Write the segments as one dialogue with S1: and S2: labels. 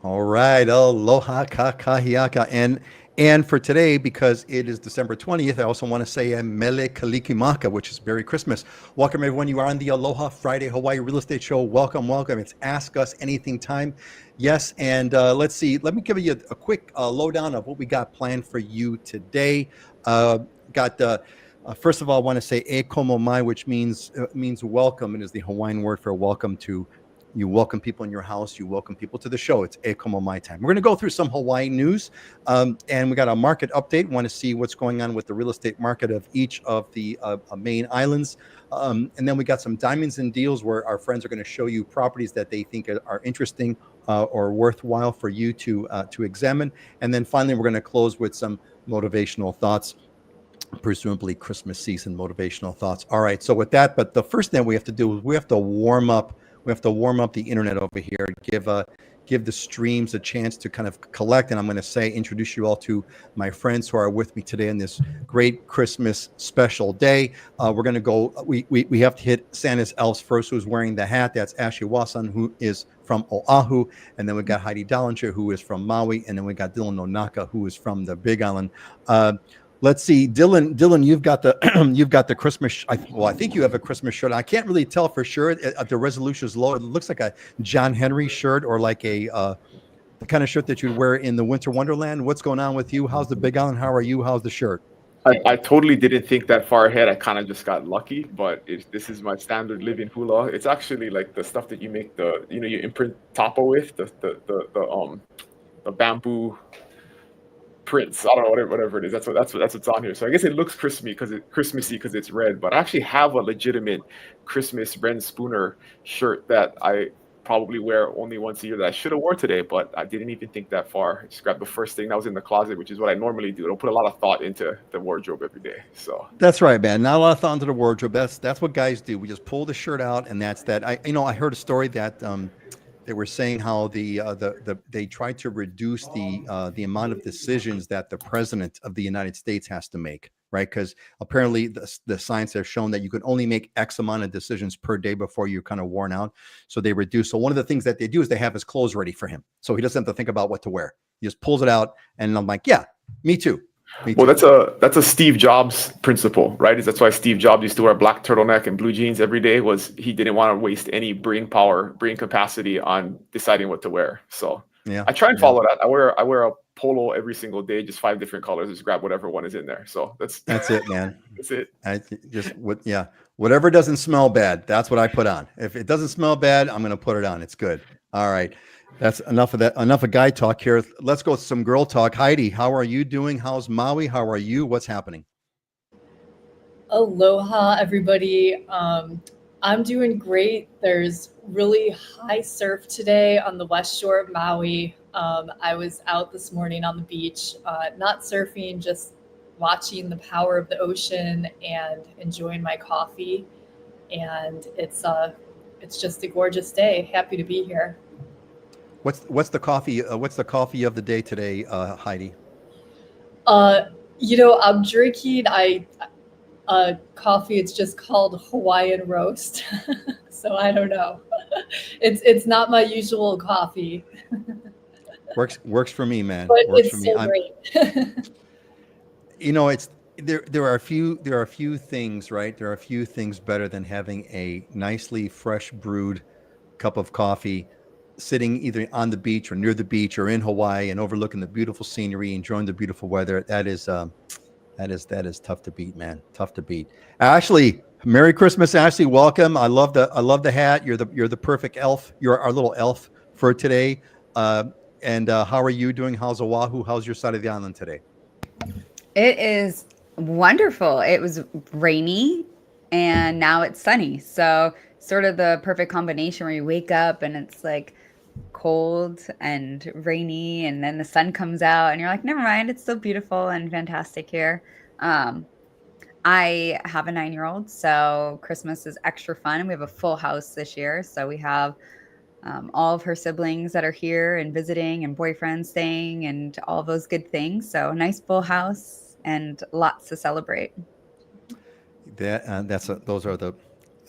S1: All right, aloha kakahiaka. And for today, because it is December 20th, I also want to say mele kalikimaka, which is Merry Christmas. Welcome everyone. You are on the Aloha Friday Hawaii Real Estate Show. Welcome, welcome. It's Ask Us Anything time. Yes, and let's see. Let me give you a quick lowdown of what we got planned for you today. Got First of all, I want to say e komo mai, which means welcome. It is the Hawaiian word for welcome to. You welcome people in your house. You welcome people to the show. It's e komo mai time. We're going to go through some Hawaii news, and we got a market update. Want to see what's going on with the real estate market of each of the main islands, and then we got some diamonds and deals where our friends are going to show you properties that they think are interesting or worthwhile for you to examine. And then finally, we're going to close with some motivational thoughts, presumably Christmas season motivational thoughts. All right. So with that, but the first thing we have to do is we have to warm up. We have to warm up the internet over here. Give the streams a chance to kind of collect. And I'm going to introduce you all to my friends who are with me today on this great Christmas special day. We're going to go. We have to hit Santa's elves first. Who's wearing the hat? That's Ashley Wasan, who is from Oahu, and then we got Heidi Dollinger, who is from Maui, and then we got Dylan Nonaka, who is from the Big Island. Let's see, Dylan, you've got the you've got the Christmas. I think you have a Christmas shirt. I can't really tell for sure. The resolution is low. It looks like a John Henry shirt or like the kind of shirt that you'd wear in the Winter Wonderland. What's going on with you? How's the Big Island? How are you? How's the shirt?
S2: I totally didn't think that far ahead. I kind of just got lucky, but this is my standard living hula. It's actually like the stuff that you make you imprint tapa with the bamboo prints. I don't know whatever it is. That's what's on here. So I guess it looks Christmassy because it's red. But I actually have a legitimate Christmas Bren Spooner shirt that I probably wear only once a year that I should have worn today, but I didn't even think that far. I just grabbed the first thing that was in the closet, which is what I normally do. I don't put a lot of thought into the wardrobe every day. So
S1: that's right, man. Not a lot of thought into the wardrobe. That's what guys do. We just pull the shirt out, and that's that. I heard a story that they were saying how they tried to reduce the amount of decisions that the president of the United States has to make, right? Because apparently the science has shown that you can only make X amount of decisions per day before you're kind of worn out. So they reduce. So one of the things that they do is they have his clothes ready for him, so he doesn't have to think about what to wear. He just pulls it out, and I'm like, yeah, me too.
S2: Well, that's a Steve Jobs principle, right? That's why Steve Jobs used to wear a black turtleneck and blue jeans every day. Was he didn't want to waste any brain capacity on deciding what to wear. So yeah, I try and follow that. I wear a polo every single day, just 5 different colors. Just grab whatever one is in there. So that's
S1: it, man.
S2: That's it.
S1: Whatever doesn't smell bad, that's what I put on. If it doesn't smell bad, I'm going to put it on. It's good. All right. That's enough of that. Enough of guy talk here. Let's go with some girl talk. Heidi, how are you doing? How's Maui? How are you? What's happening?
S3: Aloha, everybody. I'm doing great. There's really high surf today on the west shore of Maui. I was out this morning on the beach, not surfing, just watching the power of the ocean and enjoying my coffee. And it's just a gorgeous day. Happy to be here.
S1: What's the coffee? What's the coffee of the day today, Heidi?
S3: I'm drinking coffee. It's just called Hawaiian roast. So I don't know. It's not my usual coffee.
S1: Works for me, man.
S3: But
S1: works
S3: it's
S1: for me.
S3: So great.
S1: It's there are a few things, right? There are a few things better than having a nicely fresh brewed cup of coffee sitting either on the beach or near the beach or in Hawaii and overlooking the beautiful scenery, enjoying the beautiful weather. That is tough to beat, man. Tough to beat. Ashley, Merry Christmas, Ashley. Welcome. I love the hat. You're the perfect elf. You're our little elf for today. And how are you doing? How's Oahu? How's your side of the island today?
S4: It is wonderful. It was rainy and now it's sunny. So sort of the perfect combination where you wake up and it's like cold and rainy and then the sun comes out and you're like, never mind, it's still beautiful and fantastic here. I have a 9-year-old, so Christmas is extra fun. We have a full house this year. So we have all of her siblings that are here and visiting and boyfriends staying and all those good things. So nice full house and lots to celebrate.
S1: Those are the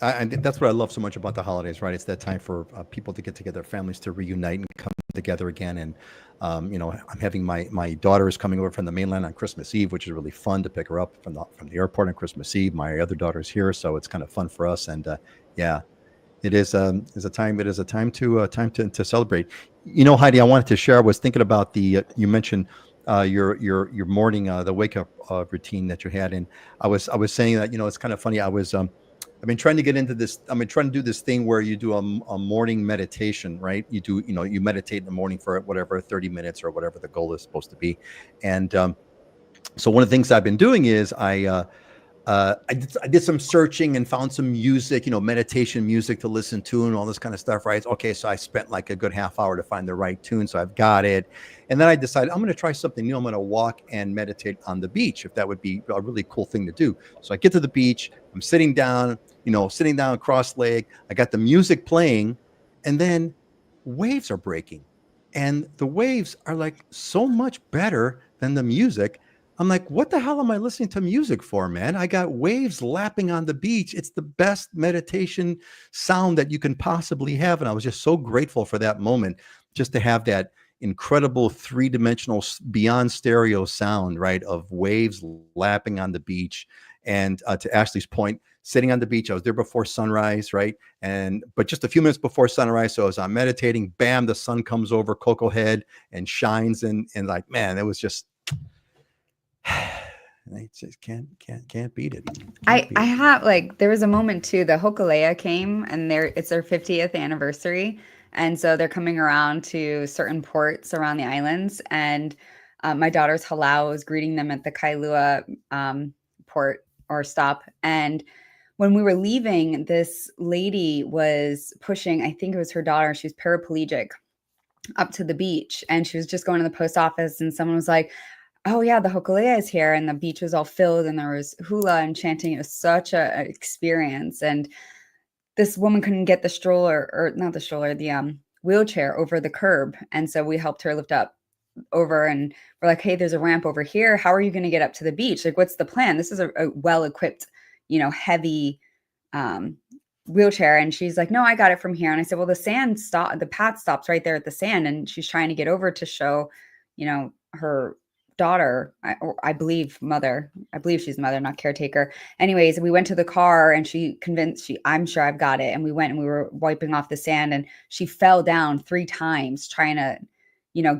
S1: And that's what I love so much about the holidays, right? It's that time for people to get together, families to reunite and come together again. And I'm having my daughter is coming over from the mainland on Christmas Eve, which is really fun to pick her up from the airport on Christmas Eve. My other daughter's here, so it's kind of fun for us. And yeah, it is a time. It is a time to celebrate. Heidi, I wanted to share. I was thinking about the you mentioned your morning the wake up routine that you had, and I was saying that it's kind of funny. I've been trying to get into this. I've been trying to do this thing where you do a morning meditation, right? You meditate in the morning for whatever 30 minutes or whatever the goal is supposed to be, and so one of the things I've been doing is I did some searching and found some music, meditation music to listen to and all this kind of stuff, right? Okay, so I spent like a good half hour to find the right tune, so I've got it. And then I decided I'm going to try something new. I'm going to walk and meditate on the beach, if that would be a really cool thing to do. So I get to the beach, I'm sitting down cross-legged. I got the music playing, and then waves are breaking. And the waves are like so much better than the music. I'm like, what the hell am I listening to music for, man? I got waves lapping on the beach. It's the best meditation sound that you can possibly have. And I was just so grateful for that moment, just to have that incredible three-dimensional beyond stereo sound, right, of waves lapping on the beach. And to Ashley's point, sitting on the beach, I was there before sunrise, right? But just a few minutes before sunrise, so as I'm meditating, bam, the sun comes over Cocoa Head and shines, and like, man, it was just, I just can't beat it.
S4: I have there was a moment too. The Hokulea came, and it's their 50th anniversary, and so they're coming around to certain ports around the islands. And my daughter's Haleiwa was greeting them at the Kailua port or stop. And when we were leaving, this lady was pushing, I think it was her daughter. She was paraplegic, up to the beach, and she was just going to the post office, and someone was like, oh yeah, the Hokulea is here, and the beach was all filled, and there was hula and chanting. It was such an experience. And this woman couldn't get the stroller, or not the stroller, the wheelchair over the curb, and so we helped her lift up over, and we're like, hey, there's a ramp over here. How are you going to get up to the beach? Like, what's the plan? This is a well-equipped, heavy wheelchair. And she's like, no, I got it from here. And I said, well, the path stops right there at the sand, and she's trying to get over to show, her daughter, I believe she's the mother, not caretaker. Anyways, we went to the car, and she convinced I'm sure I've got it. And we went, and we were wiping off the sand, and she fell down 3 times trying to,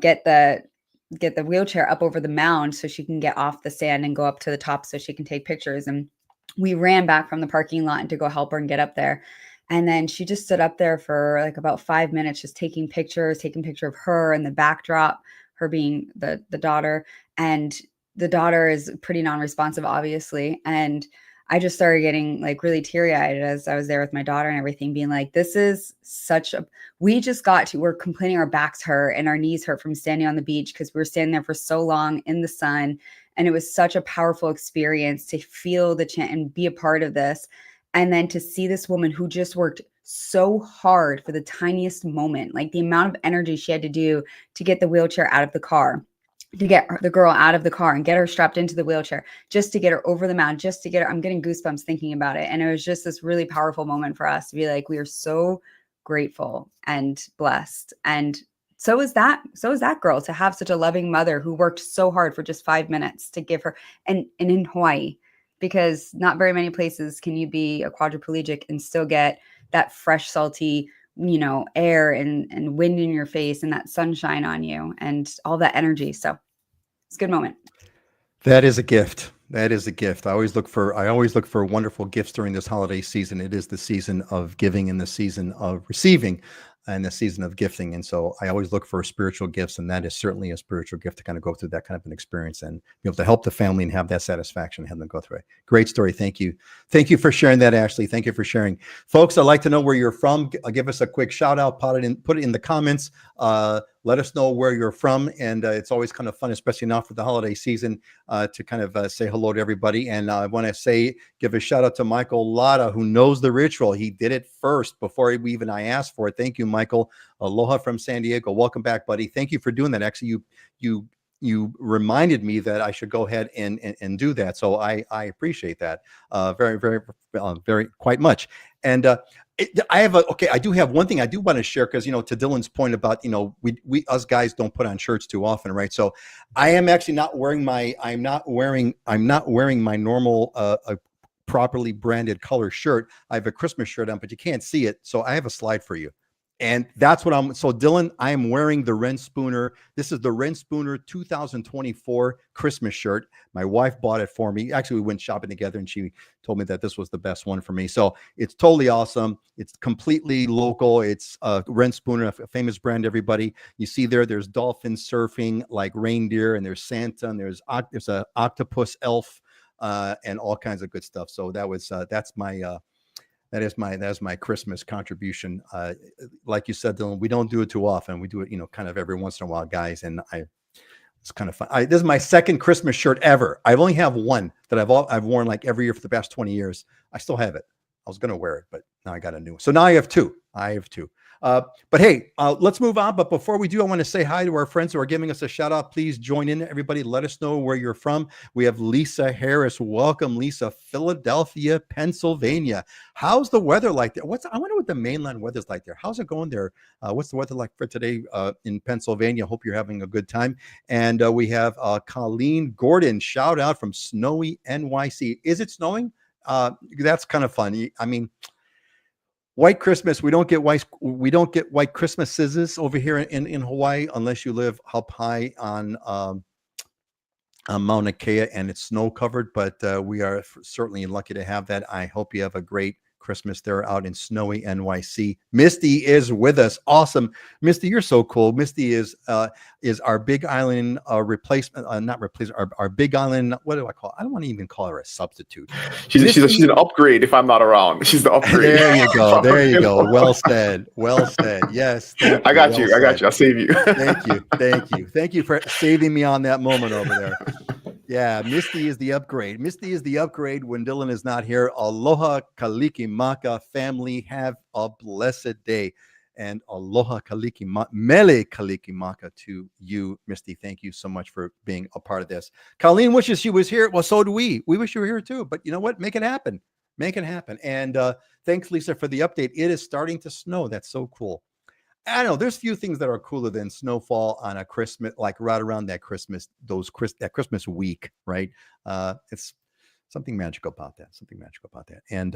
S4: get the wheelchair up over the mound so she can get off the sand and go up to the top so she can take pictures. And we ran back from the parking lot to go help her and get up there. And then she just stood up there for like about 5 minutes, just taking picture of her and the backdrop, her being the daughter. And the daughter is pretty non-responsive, obviously. And I just started getting like really teary-eyed as I was there with my daughter and everything, being like, this is we're complaining our backs hurt and our knees hurt from standing on the beach because we were standing there for so long in the sun. And it was such a powerful experience to feel the chant and be a part of this. And then to see this woman who just worked so hard for the tiniest moment, like the amount of energy she had to do to get the wheelchair out of the car, to get the girl out of the car and get her strapped into the wheelchair, just to get her over the mound, just to get her. I'm getting goosebumps thinking about it. And it was just this really powerful moment for us to be like, we are so grateful and blessed. And so is that girl, to have such a loving mother who worked so hard for just 5 minutes to give her, and in Hawaii, because not very many places can you be a quadriplegic and still get that fresh, salty, air and wind in your face and that sunshine on you and all that energy. So it's a good moment.
S1: That is a gift. That is a gift. I always look for wonderful gifts during this holiday season. It is the season of giving and the season of receiving and the season of gifting. And so I always look for spiritual gifts, and that is certainly a spiritual gift to kind of go through that kind of an experience and be able to help the family and have that satisfaction and have them go through it. Great story. Thank you. Thank you for sharing that, Ashley. Thank you for sharing. Folks, I'd like to know where you're from. Give us a quick shout out, put it in the comments. Let us know where you're from. And it's always kind of fun, especially now for the holiday season, to kind of say hello to everybody. And I want to give a shout out to Michael Lotta, who knows the ritual. He did it first before I asked for it. Thank you, Michael. Aloha from San Diego. Welcome back, buddy. Thank you for doing that. Actually, you reminded me that I should go ahead and do that. So I appreciate that very, very, very quite much. And I do have one thing I do want to share because, to Dylan's point about, we us guys don't put on shirts too often, right? So I am actually I'm not wearing my normal properly branded color shirt. I have a Christmas shirt on, but you can't see it. So I have a slide for you. And that's what so Dylan, I am wearing the Ren Spooner. This is the Ren Spooner 2024 Christmas shirt. My wife bought it for me. Actually, we went shopping together and she told me that this was the best one for me. So it's totally awesome. It's completely local. It's Ren Spooner, a famous brand, everybody. You see there's dolphins surfing like reindeer, and there's Santa, and there's an octopus elf, and all kinds of good stuff. So that's my Christmas contribution. Like you said, Dylan, we don't do it too often. We do it, kind of every once in a while, guys. And it's kind of fun. This is my second Christmas shirt ever. I only have one that I've worn like every year for the past 20 years. I still have it. I was going to wear it, but now I got a new one. So now I have two. But hey, let's move on. But before we do, I want to say hi to our friends who are giving us a shout out. Please join in, everybody. Let us know where you're from. We have Lisa Harris. Welcome, Lisa. Philadelphia, Pennsylvania. How's the weather like there? I wonder what the mainland weather's like there. How's it going there? What's the weather like for today in Pennsylvania? Hope you're having a good time. And we have Colleen Gordon. Shout out from snowy NYC. Is it snowing? That's kind of fun. I mean, White Christmas, we don't get white Christmases over here in Hawaii unless you live up high on Mauna Kea and it's snow covered. But we are certainly lucky to have that. I hope you have a great Christmas there out in snowy NYC. Misty is with us. Awesome. Misty, you're so cool. Misty is our Big Island replacement, not replacement, our Big Island, what do I call it? I don't want to even call her a substitute.
S2: She's an upgrade if I'm not around. She's the upgrade.
S1: There you go. There you go. Well said. Well said. Yes.
S2: I got you. I'll save you.
S1: Thank you for saving me on that moment over there. Yeah, Misty is the upgrade. Misty is the upgrade when Dylan is not here. Aloha Kalikimaka family. Have a blessed day. And aloha mele kalikimaka to you, Misty. Thank you so much for being a part of this. Colleen wishes she was here. Well, so do we. We wish you were here too. But you know what? Make it happen. Make it happen. And thanks, Lisa, for the update. It is starting to snow. That's so cool. I know there's few things that are cooler than snowfall on a Christmas, like right around that Christmas, that Christmas week, right? It's something magical about that. And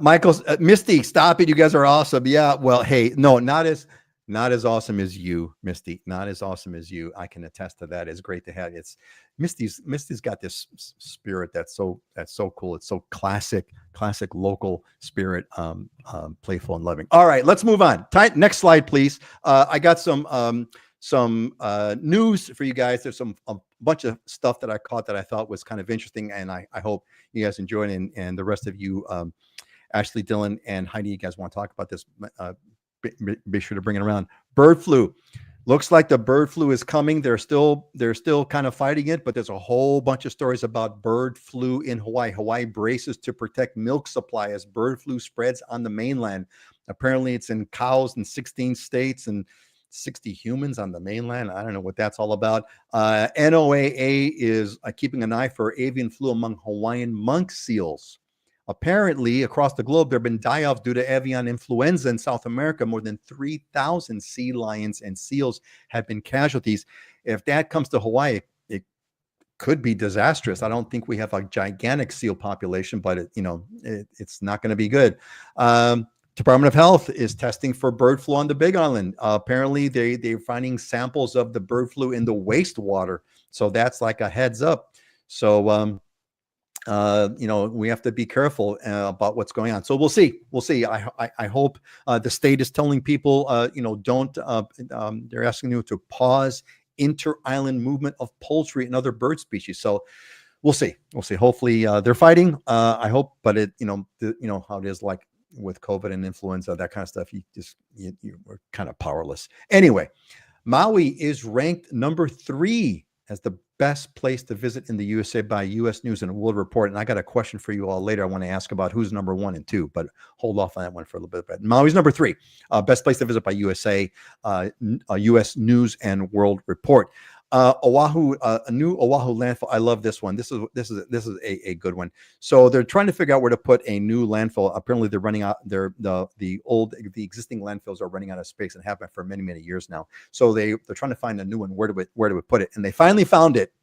S1: Michael's Misty, stop it! You guys are awesome. Yeah. Well, hey, no, not as awesome as you, Misty. Not as awesome as you. I can attest to that. It's great to have. Misty's got this spirit that's so cool. It's so classic local spirit, playful and loving. All right, let's move on. Next slide, please. I got some news for you guys. There's a bunch of stuff that I caught that I thought was kind of interesting, and I hope you guys enjoyed it. And the rest of you, Ashley, Dylan, and Heidi, you guys want to talk about this? Be sure to bring it around. Bird flu. Looks like the bird flu is coming. They're still kind of fighting it, but there's a whole bunch of stories about bird flu in Hawaii. Hawaii braces to protect milk supply as bird flu spreads on the mainland. Apparently, it's in cows in 16 states and 60 humans on the mainland. I don't know what that's all about. NOAA is keeping an eye for avian flu among Hawaiian monk seals. Apparently, across the globe, there have been die-offs due to avian influenza in South America. More than 3,000 sea lions and seals have been casualties. If that comes to Hawaii, it could be disastrous. I don't think we have a gigantic seal population, but it's not going to be good. Department of Health is testing for bird flu on the Big Island. Apparently, they're finding samples of the bird flu in the wastewater. So that's like a heads up. So, we have to be careful about what's going on. So we'll see. I hope the state is telling people, don't. They're asking you to pause inter-island movement of poultry and other bird species. So we'll see. Hopefully they're fighting. I hope, but how it is like with COVID and influenza, that kind of stuff. We're kind of powerless. Anyway, Maui is ranked number 3 as the best place to visit in the USA by U.S. News and World Report. And I got a question for you all later. I want to ask about who's number 1 and 2, but hold off on that one for a little bit. Maui's number 3, best place to visit by USA, U.S. News and World Report. Oahu, a new Oahu landfill. I love this one. This is a good one. So they're trying to figure out where to put a new landfill. Apparently, they're running out. The existing landfills are running out of space and have been for many years now. So they're trying to find a new one. Where do we put it? And they finally found it.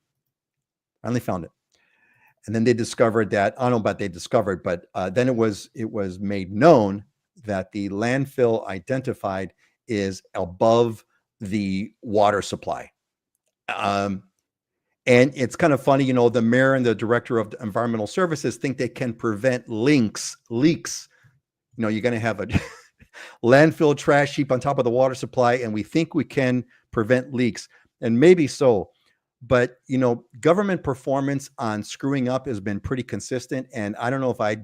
S1: And then they discovered that, I don't know about they discovered, but then it was made known that the landfill identified is above the water supply. And it's kind of funny, the mayor and the director of the environmental services think they can prevent leaks. You're going to have a landfill trash heap on top of the water supply, and we think we can prevent leaks. And maybe so. But, government performance on screwing up has been pretty consistent. And I don't know if I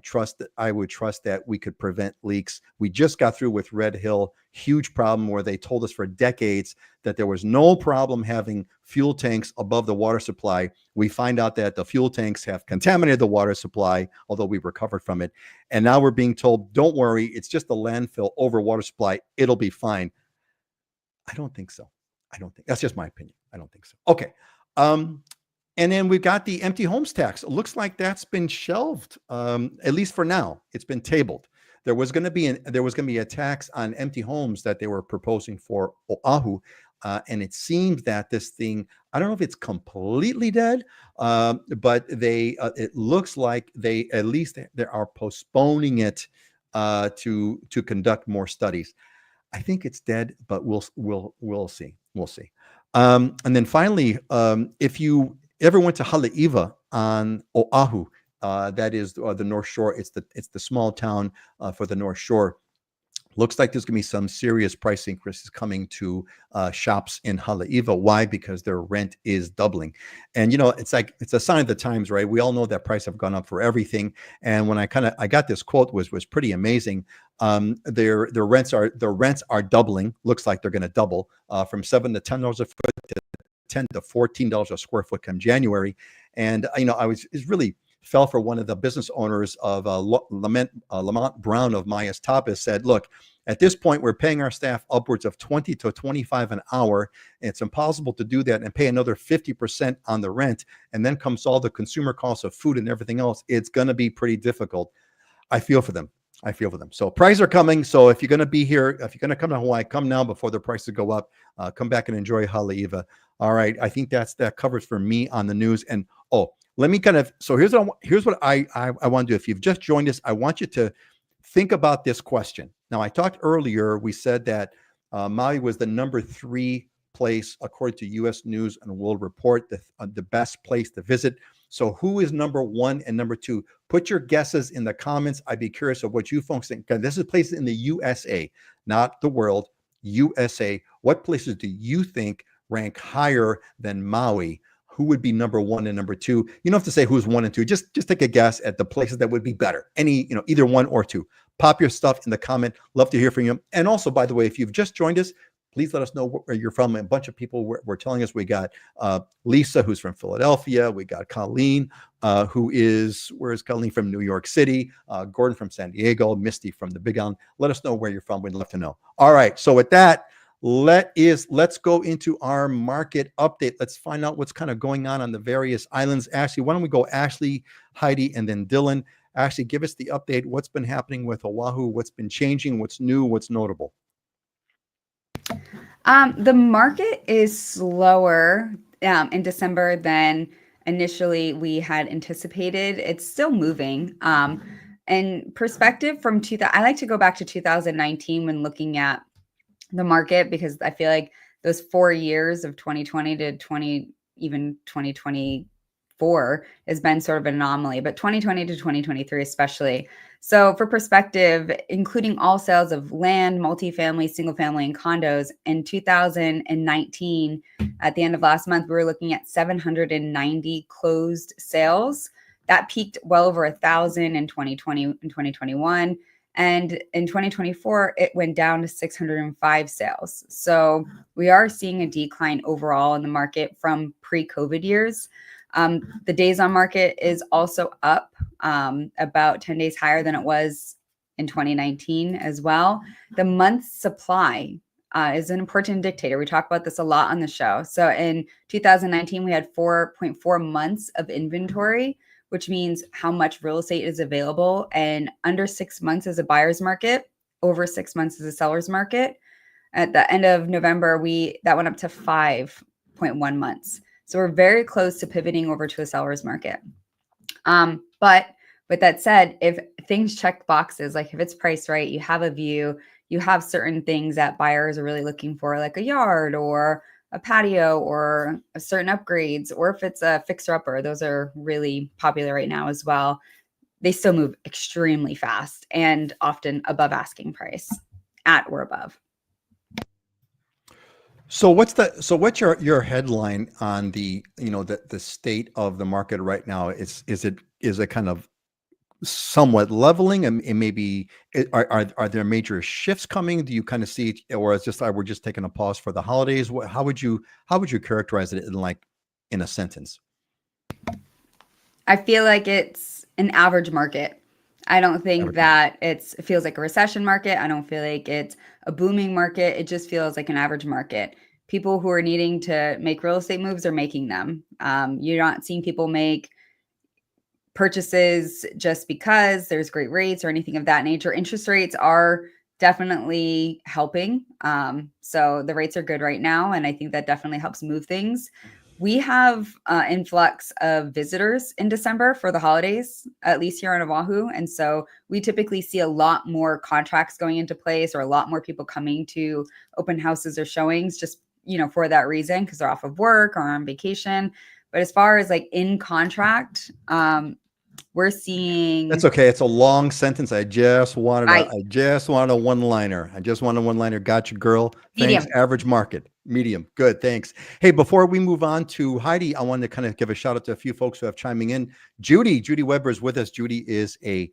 S1: would trust that we could prevent leaks. We just got through with Red Hill, huge problem where they told us for decades that there was no problem having fuel tanks above the water supply. We find out that the fuel tanks have contaminated the water supply, although we recovered from it. And now we're being told, don't worry, it's just the landfill over water supply. It'll be fine. I don't think so. That's just my opinion. I don't think so. Okay. And then we've got the empty homes tax. It looks like that's been shelved, at least for now. It's been tabled. There was going to be a tax on empty homes that they were proposing for Oahu, and it seems that this thing, I don't know if it's completely dead, but it looks like they are postponing it to conduct more studies. I think it's dead, but we'll see. We'll see. And then finally, if you ever went to Haleiwa on Oahu, that is the North Shore. It's the small town for the North Shore. Looks like there's going to be some serious price increases coming to shops in Haleiwa. Why? Because their rent is doubling. And, it's a sign of the times, right? We all know that prices have gone up for everything. And when I got this quote was pretty amazing. Their rents are doubling. Looks like they're going to double from $7 to $10 a foot to $10 to $14 a square foot come January. And, it really fell for one of the business owners of Lamont Brown of Maya's Tapas said, look, at this point, we're paying our staff upwards of $20 to $25 an hour. And it's impossible to do that and pay another 50% on the rent. And then comes all the consumer costs of food and everything else. It's going to be pretty difficult. I feel for them. So prices are coming. So if you're going to be here, if you're going to come to Hawaii, come now before the prices go up. Come back and enjoy Haleiwa. All right. I think that covers for me on the news. And let me so here's what I want to do. If you've just joined us, I want you to think about this question. Now, I talked earlier, we said that Maui was the number 3 place, according to U.S. News and World Report, the best place to visit. So who is number 1 and number 2? Put your guesses in the comments. I'd be curious of what you folks think. This is places in the USA, not the world, USA. What places do you think rank higher than Maui? Who would be number 1 and number 2? You don't have to say who's 1 and 2. Just take a guess at the places that would be better. Either 1 or 2. Pop your stuff in the comment. Love to hear from you. And also, by the way, if you've just joined us, please let us know where you're from. A bunch of people were telling us. We got Lisa, who's from Philadelphia. We got Colleen, where is Colleen from New York City? Gordon from San Diego. Misty from the Big Island. Let us know where you're from. We'd love to know. All right. So with that, let's go into our market update. Let's find out what's kind of going on the various islands. Ashley, why don't we go Ashley, Heidi, and then Dylan. Ashley, give us the update. What's been happening with Oahu? What's been changing? What's new? What's notable?
S4: The market is slower in December than initially we had anticipated. It's still moving. And perspective from I like to go back to 2019 when looking at the market, because I feel like those 4 years of 2020 to 2024 has been sort of an anomaly, but 2020 to 2023 especially. So for perspective, including all sales of land, multifamily, single family, and condos in 2019, at the end of last month, we were looking at 790 closed sales. That peaked well over 1,000 in 2020 and 2021. And in 2024, it went down to 605 sales. So we are seeing a decline overall in the market from pre-COVID years. The days on market is also up about 10 days higher than it was in 2019 as well. The month's supply is an important indicator. We talk about this a lot on the show. So in 2019, we had 4.4 months of inventory, which means how much real estate is available. And under 6 months is a buyer's market, over 6 months is a seller's market. At the end of November, that went up to 5.1 months. So we're very close to pivoting over to a seller's market. But with that said, if things check boxes, like if it's priced right, you have a view, you have certain things that buyers are really looking for, like a yard or a patio or certain upgrades, or if it's a fixer-upper, those are really popular right now as well. They still move extremely fast and often above asking price, at or above.
S1: So what's your headline on the the state of the market right now? Is it kind of somewhat leveling, and maybe are there major shifts coming? Do you kind of see it, or it's just we're just taking a pause for the holidays? How would you characterize it in a sentence?
S4: I feel like it's an average market. I don't think that it feels like a recession market. I don't feel like it's a booming market. It just feels like an average market. People who are needing to make real estate moves are making them. You're not seeing people make purchases just because there's great rates or anything of that nature. Interest rates are definitely helping. So the rates are good right now, and I think that definitely helps move things. We have influx of visitors in December for the holidays, at least here on Oahu. And so we typically see a lot more contracts going into place, or a lot more people coming to open houses or showings just, for that reason, because they're off of work or on vacation. But as far as like in contract, we're seeing.
S1: That's okay. It's a long sentence. I just wanted a one-liner. Got you, girl.
S4: Medium.
S1: Thanks. Average market. Medium. Good. Thanks. Hey, before we move on to Heidi, I wanted to kind of give a shout out to a few folks who have chiming in. Judy Weber is with us. Judy is a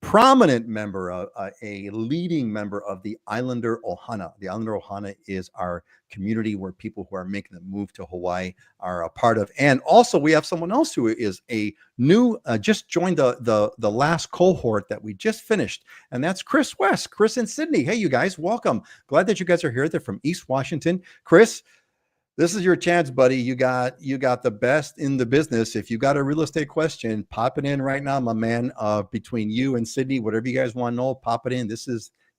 S1: prominent member, a leading member of the Islander Ohana. The Islander Ohana is our community where people who are making the move to Hawaii are a part of. And also we have someone else who is a new, just joined the last cohort that we just finished. And that's Chris West, Chris and Sydney. Hey, you guys, welcome. Glad that you guys are here. They're from East Washington. Chris, this is your chance, buddy. You got the best in the business. If you got a real estate question, pop it in right now, my man. Between you and Sydney, whatever you guys want to know, pop it in.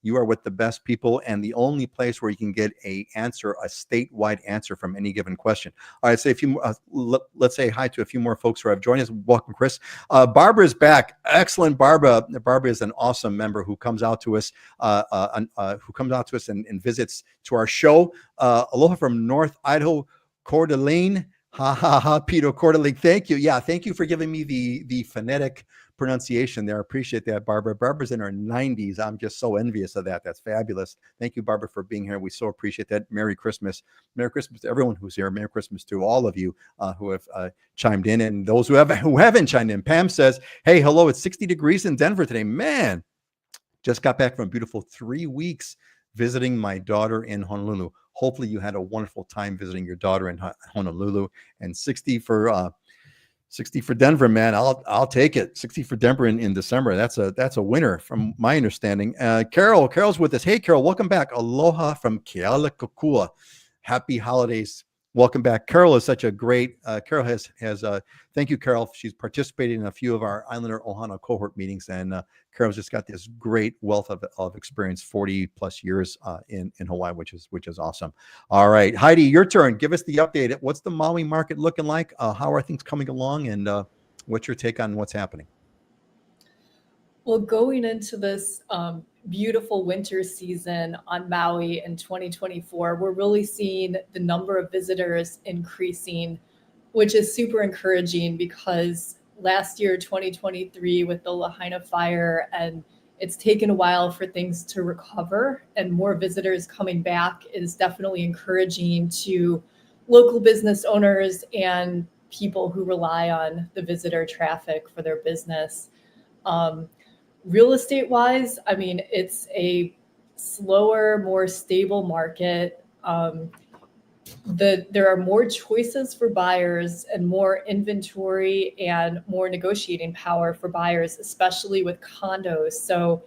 S1: You are with the best people, and the only place where you can get a statewide answer from any given question. All right, say let's say hi to a few more folks who have joined us. Welcome, Chris. Barbara is back. Excellent, Barbara. Barbara is an awesome member who comes out to us, and visits to our show. Aloha from North Idaho, Coeur d'Alene. Ha ha ha, Peter Coeur d'Alene. Thank you. Yeah, thank you for giving me the phonetic pronunciation there. I appreciate that, Barbara. Barbara's in her 90s. I'm just so envious of that. That's fabulous. Thank you, Barbara, for being here. We so appreciate that. Merry Christmas. Merry Christmas to everyone who's here. Merry Christmas to all of you who have chimed in, and those who haven't chimed in. Pam says, hey, hello, it's 60 degrees in Denver today. Man, just got back from a beautiful 3 weeks visiting my daughter in Honolulu. Hopefully you had a wonderful time visiting your daughter in Honolulu. And 60 for Denver, man. I'll take it. 60 for Denver in December. That's a winner from my understanding. Carol's with us. Hey, Carol, welcome back. Aloha from Kealakekua. Happy holidays. Welcome back. Carol is such a great. Carol has. Thank you, Carol. She's participated in a few of our Islander Ohana cohort meetings, and Carol's just got this great wealth of experience, 40 plus years in Hawaii, which is awesome. All right, Heidi, your turn. Give us the update. What's the Maui market looking like? How are things coming along, and what's your take on what's happening?
S3: Well, going into this beautiful winter season on Maui in 2024, we're really seeing the number of visitors increasing, which is super encouraging because last year, 2023, with the Lahaina fire, and it's taken a while for things to recover, and more visitors coming back is definitely encouraging to local business owners and people who rely on the visitor traffic for their business. Real estate wise, I mean, it's a slower, more stable market. There are more choices for buyers and more inventory and more negotiating power for buyers, especially with condos. So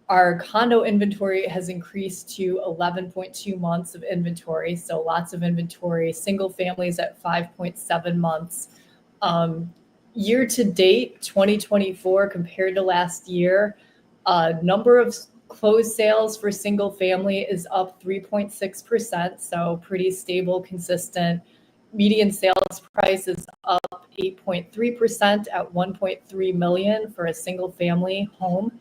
S3: Our condo inventory has increased to 11.2 months of inventory, so lots of inventory. Single families at 5.7 months. Year to date, 2024 compared to last year, number of closed sales for single family is up 3.6%, so pretty stable, consistent. Median sales price is up 8.3% at 1.3 million for a single family home.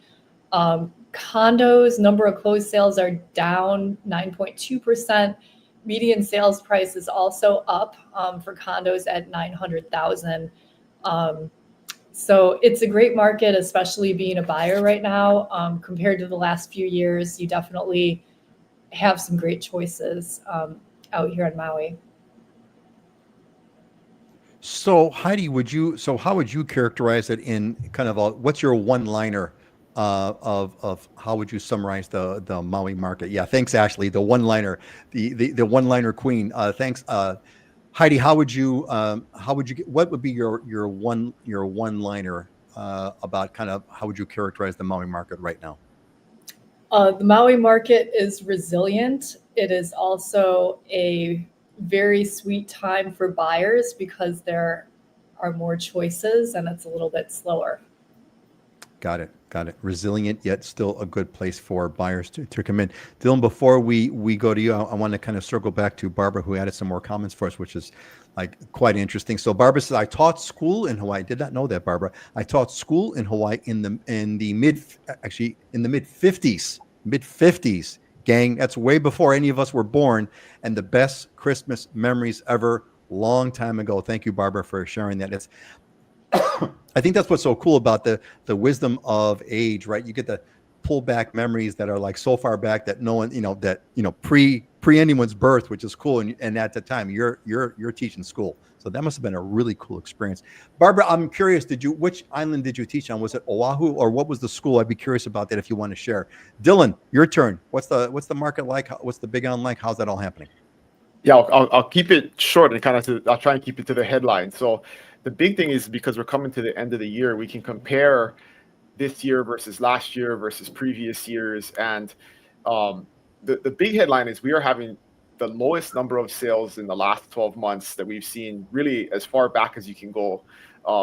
S3: Condos, number of closed sales are down 9.2%. Median sales price is also up for condos at 900,000. So it's a great market, especially being a buyer right now. Compared to the last few years, you definitely have some great choices out here in Maui.
S1: So Heidi, how would you characterize it in kind of what's your one-liner of how would you summarize the Maui market? Yeah, thanks, Ashley. The one-liner, the one-liner queen. Thanks, Heidi. What would be your one-liner about kind of how would you characterize the Maui market right now?
S3: The Maui market is resilient. It is also a very sweet time for buyers because there are more choices and it's a little bit slower.
S1: Got it. Resilient, yet still a good place for buyers to come in. Dylan, before we go to you, I want to kind of circle back to Barbara, who added some more comments for us, which is like quite interesting. So Barbara says, I taught school in Hawaii. I did not know that, Barbara. I taught school in Hawaii in the mid 50s, gang. That's way before any of us were born, and the best Christmas memories ever, long time ago. Thank you, Barbara, for sharing that. It's I think that's what's so cool about the wisdom of age, right? You get to pull back memories that are like so far back that no one, pre anyone's birth, which is cool. And at the time you're teaching school. So that must have been a really cool experience. Barbara, I'm curious, which island did you teach on? Was it Oahu, or what was the school? I'd be curious about that if you want to share. Dylan, your turn. What's the market like? What's the big island like? How's that all happening?
S2: Yeah, I'll keep it short and I'll try and keep it to the headline. So the big thing is, because we're coming to the end of the year, we can compare this year versus last year versus previous years. And the big headline is we are having the lowest number of sales in the last 12 months that we've seen, really as far back as you can go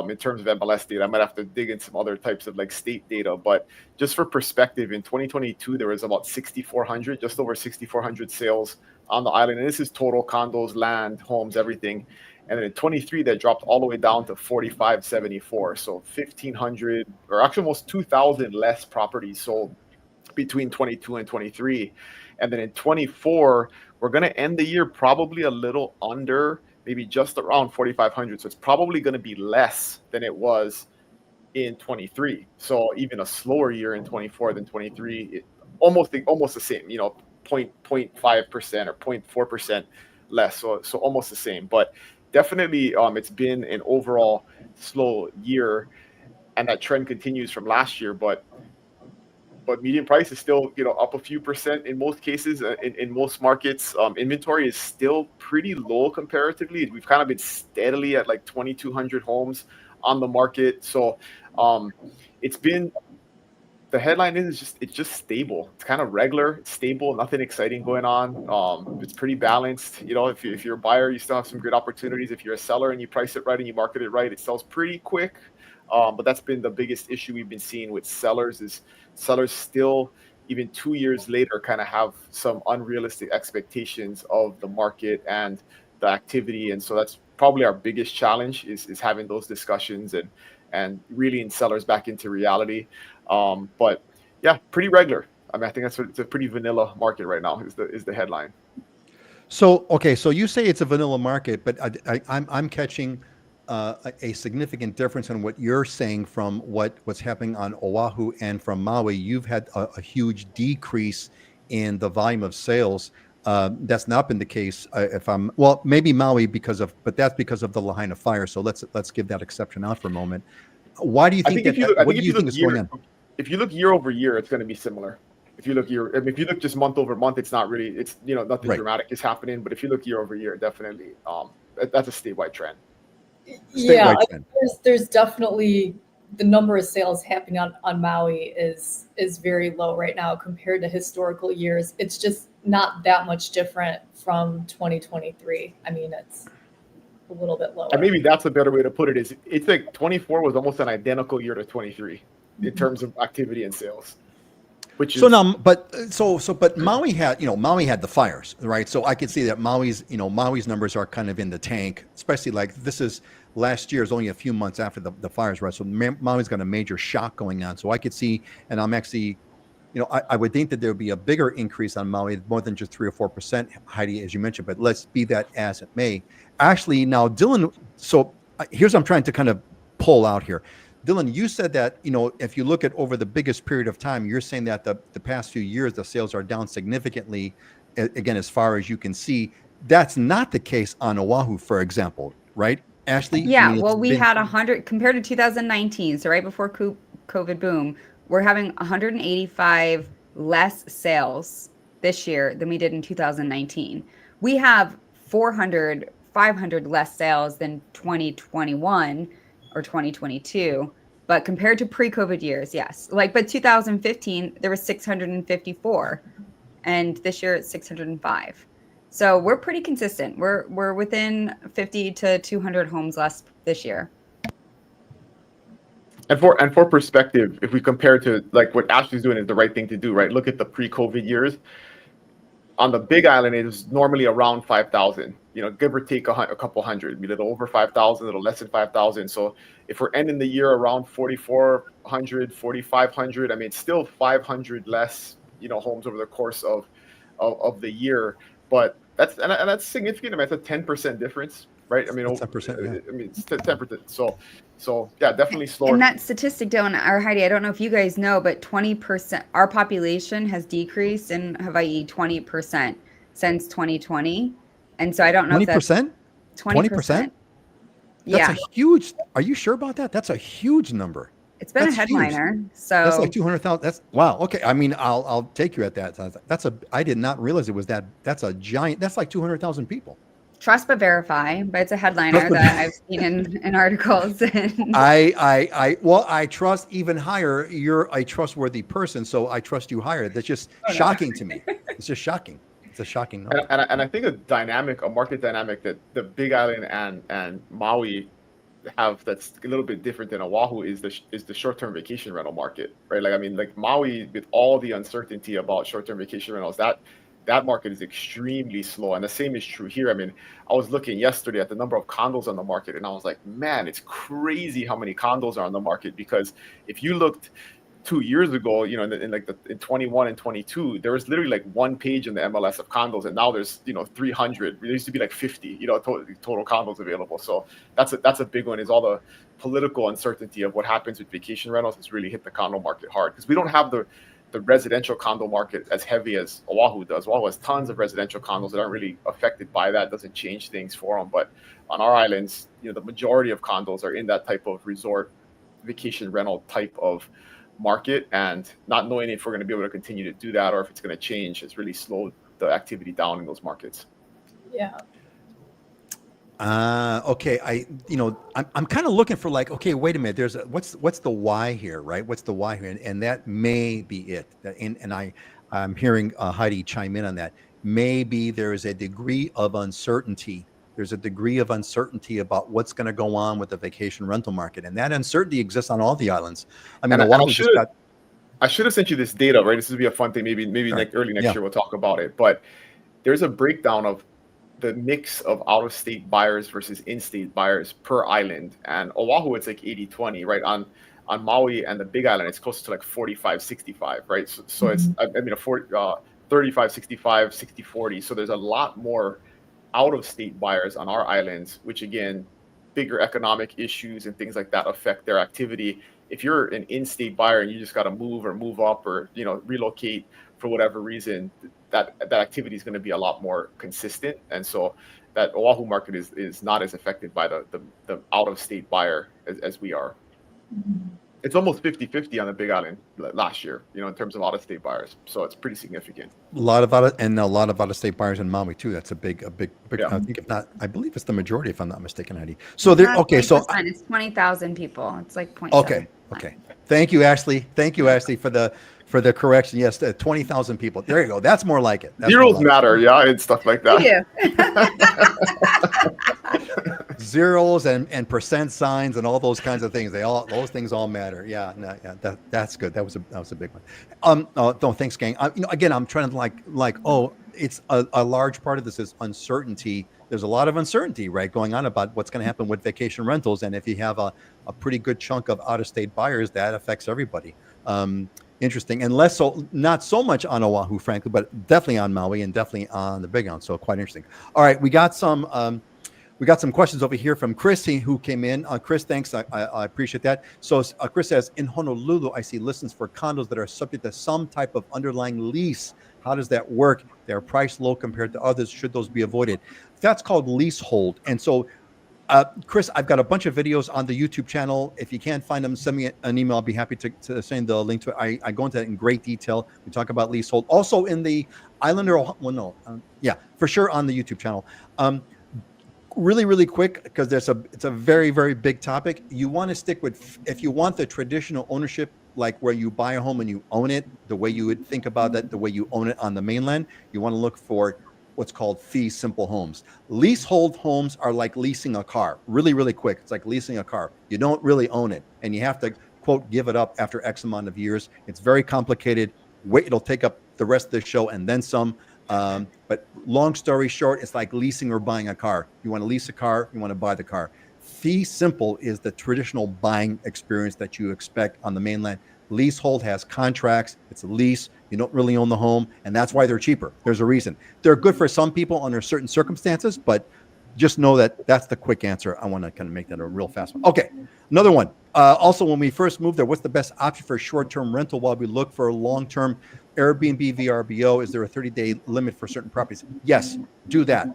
S2: in terms of MLS data. I might have to dig in some other types of like state data, but just for perspective, in 2022, there was about 6,400, just over 6,400 sales on the island. And this is total condos, land, homes, everything. And then in 23, that dropped all the way down to 4,574. So 1,500, or actually almost 2,000 less properties sold between 22 and 23. And then in 24, we're going to end the year probably a little under, maybe just around 4,500. So it's probably going to be less than it was in 23. So even a slower year in 24 than 23, almost the same, 0.5% or 0.4% less. So almost the same. But definitely, it's been an overall slow year, and that trend continues from last year. But median price is still, up a few percent in most cases. In most markets, inventory is still pretty low comparatively. We've kind of been steadily at like 2,200 homes on the market. So it's been. The headline is it's just stable. It's kind of regular, it's stable, nothing exciting going on. It's pretty balanced. If you're a buyer, you still have some good opportunities. If you're a seller and you price it right and you market it right, it sells pretty quick. But that's been the biggest issue we've been seeing with sellers is sellers still, even 2 years later, kind of have some unrealistic expectations of the market and the activity. And so that's probably our biggest challenge is having those discussions and reeling sellers back into reality. But yeah, pretty regular. I think it's a pretty vanilla market right now is the headline.
S1: So, okay. So you say it's a vanilla market, but I'm catching a significant difference in what you're saying from what's happening on Oahu and from Maui. You've had a huge decrease in the volume of sales. That's not been the case maybe Maui but that's because of the Lahaina fire. So let's give that exception out for a moment. Why do you think what do you think is going on?
S2: If you look year over year, it's going to be similar. If you look if you look just month over month, it's not really, nothing dramatic is happening. But if you look year over year, definitely, that's a statewide trend.
S3: Yeah, there's definitely the number of sales happening on Maui is very low right now compared to historical years. It's just not that much different from 2023. I mean, it's a little bit lower.
S2: And maybe that's a better way to put it. Is it's like 24 was almost an identical year to 23 in terms of activity and sales. Which is,
S1: So now, but Maui had, Maui had the fires, right? So I could see that Maui's numbers are kind of in the tank, especially like this is last year is only a few months after the fires, right? So Maui's got a major shock going on. So I could see, and I'm actually, I would think that there would be a bigger increase on Maui, more than just 3 or 4%, Heidi, as you mentioned, but let's be that as it may. Actually, now, Dylan, so here's what I'm trying to kind of pull out here. Dylan, you said that, if you look at over the biggest period of time, you're saying that the past few years, the sales are down significantly, again, as far as you can see. That's not the case on Oahu, for example, right, Ashley?
S4: Yeah, we had 100 compared to 2019, so right before COVID boom, we're having 185 less sales this year than we did in 2019. We have 500 less sales than 2021 or 2022, but compared to pre-COVID years, yes. But 2015, there was 654, and this year it's 605. So we're pretty consistent. We're within 50 to 200 homes less this year.
S2: And for perspective, if we compare to like what Ashley's doing is the right thing to do, right? Look at the pre-COVID years. On the Big Island, it was normally around 5,000, give or take a couple hundred, a little over 5,000, a little less than 5,000. So if we're ending the year around 4,400, 4,500, I mean, it's still 500 less, homes over the course of the year. But that's significant. I mean, it's a 10% difference, right? I mean,
S1: 10%. Yeah.
S2: I mean, it's 10%. So yeah, definitely slower.
S4: And that statistic, Dylan or Heidi, I don't know if you guys know, but 20%, our population has decreased in Hawaii 20% since 2020. And so I don't know
S1: 20%?
S4: if that's 20%. Yeah.
S1: That's a huge, are you sure about that? That's a huge number.
S4: It's been
S1: That's
S4: a headliner.
S1: huge.
S4: So
S1: that's like 200,000. That's wow. Okay. I mean, I'll take you at that. I did not realize it was that. That's a giant, that's like 200,000 people.
S4: Trust but verify, but it's a headliner that I've seen in articles.
S1: I trust even higher. You're a trustworthy person, so I trust you higher. That's just shocking to me. It's just shocking. It's a shocking number.
S2: And I think a market dynamic that the Big Island and Maui have that's a little bit different than Oahu is the short-term vacation rental market, right? Like, I mean, like Maui, with all the uncertainty about short-term vacation rentals, that market is extremely slow. And the same is true here. I mean, I was looking yesterday at the number of condos on the market, and I was like, man, it's crazy how many condos are on the market. Because if you looked 2 years ago, in 21 and 22, there was literally like one page in the MLS of condos, and now there's 300. There used to be like 50, total condos available. So that's a big one. Is all the political uncertainty of what happens with vacation rentals has really hit the condo market hard, because we don't have the residential condo market as heavy as Oahu does. Oahu has tons of residential condos that aren't really affected by that. It doesn't change things for them. But on our islands, the majority of condos are in that type of resort vacation rental type of market, and not knowing if we're going to be able to continue to do that or if it's going to change has really slowed the activity down in those markets.
S3: Yeah.
S1: Okay. I'm kind of looking for like, okay, wait a minute. What's the why here, right? What's the why here? And that may be it. And I'm hearing Heidi chime in on that. Maybe there is a degree of uncertainty. There's a degree of uncertainty about what's going to go on with the vacation rental market, and that uncertainty exists on all the islands. I mean,
S2: I should have sent you this data, right? This would be a fun thing. Maybe right. Early next year we'll talk about it. But there's a breakdown of the mix of out-of-state buyers versus in-state buyers per island. And Oahu, it's like 80-20, right? On Maui and the Big Island, it's close to like 45-65, right? So it's, I mean, 35-65, 60-40. So there's a lot more out-of-state buyers on our islands, which again, bigger economic issues and things like that affect their activity. If you're an in-state buyer and you just got to move or move up or relocate for whatever reason, that activity is going to be a lot more consistent. And so that Oahu market is not as affected by the out-of-state buyer as we are. It's almost 50-50 on the Big Island last year, in terms of out-of-state buyers. So it's pretty significant.
S1: A lot of out-of-state buyers in Maui too. That's a big. Yeah. I think if not, I believe it's the majority, if I'm not mistaken, Heidi. So there. Okay, so
S4: it's 20,000 people. It's like 0.7.
S1: Okay. Okay. Thank you, Ashley. Thank you, Ashley, for the correction. Yes, 20,000 people. There you go. That's more like it. That's more
S2: Zeros
S1: like it.
S2: matter, yeah, and stuff like that.
S1: Zeros and percent signs and all those kinds of things. Those things all matter. Yeah, no, yeah, that's good. That was a big one. No, thanks, gang. Again, I'm trying to it's a large part of this is uncertainty. There's a lot of uncertainty, right, going on about what's going to happen with vacation rentals, and if you have a pretty good chunk of out-of-state buyers, that affects everybody. Interesting, and not so much on Oahu, frankly, but definitely on Maui and definitely on the Big Island. So quite interesting. All right, we got some questions over here from Chris who came in. Chris, thanks. I appreciate that. So Chris says, in Honolulu, I see listings for condos that are subject to some type of underlying lease. How does that work? They're priced low compared to others. Should those be avoided? That's called leasehold. And so, Chris, I've got a bunch of videos on the YouTube channel. If you can't find them, send me an email. I'll be happy to send the link to it. I go into that in great detail. We talk about leasehold. Also in the Islander, for sure on the YouTube channel. Really, really quick, because it's a very, very big topic. You want to stick with, if you want the traditional ownership, like where you buy a home and you own it, the way you would think about that, the way you own it on the mainland, you want to look for what's called fee simple homes. Leasehold homes are like leasing a car. Really, really quick. It's like leasing a car. You don't really own it, and you have to, quote, give it up after X amount of years. It's very complicated. It'll take up the rest of the show and then some. But long story short, it's like leasing or buying a car. You want to lease a car, you want to buy the car. Fee simple is the traditional buying experience that you expect on the mainland. Leasehold has contracts. It's a lease. You don't really own the home, and that's why they're cheaper. There's a reason. They're good for some people under certain circumstances, but just know that that's the quick answer. I want to kind of make that a real fast one. Okay, another one. Also, when we first moved there, what's the best option for short-term rental while we look for a long-term Airbnb VRBO? Is there a 30-day limit for certain properties? Yes, do that.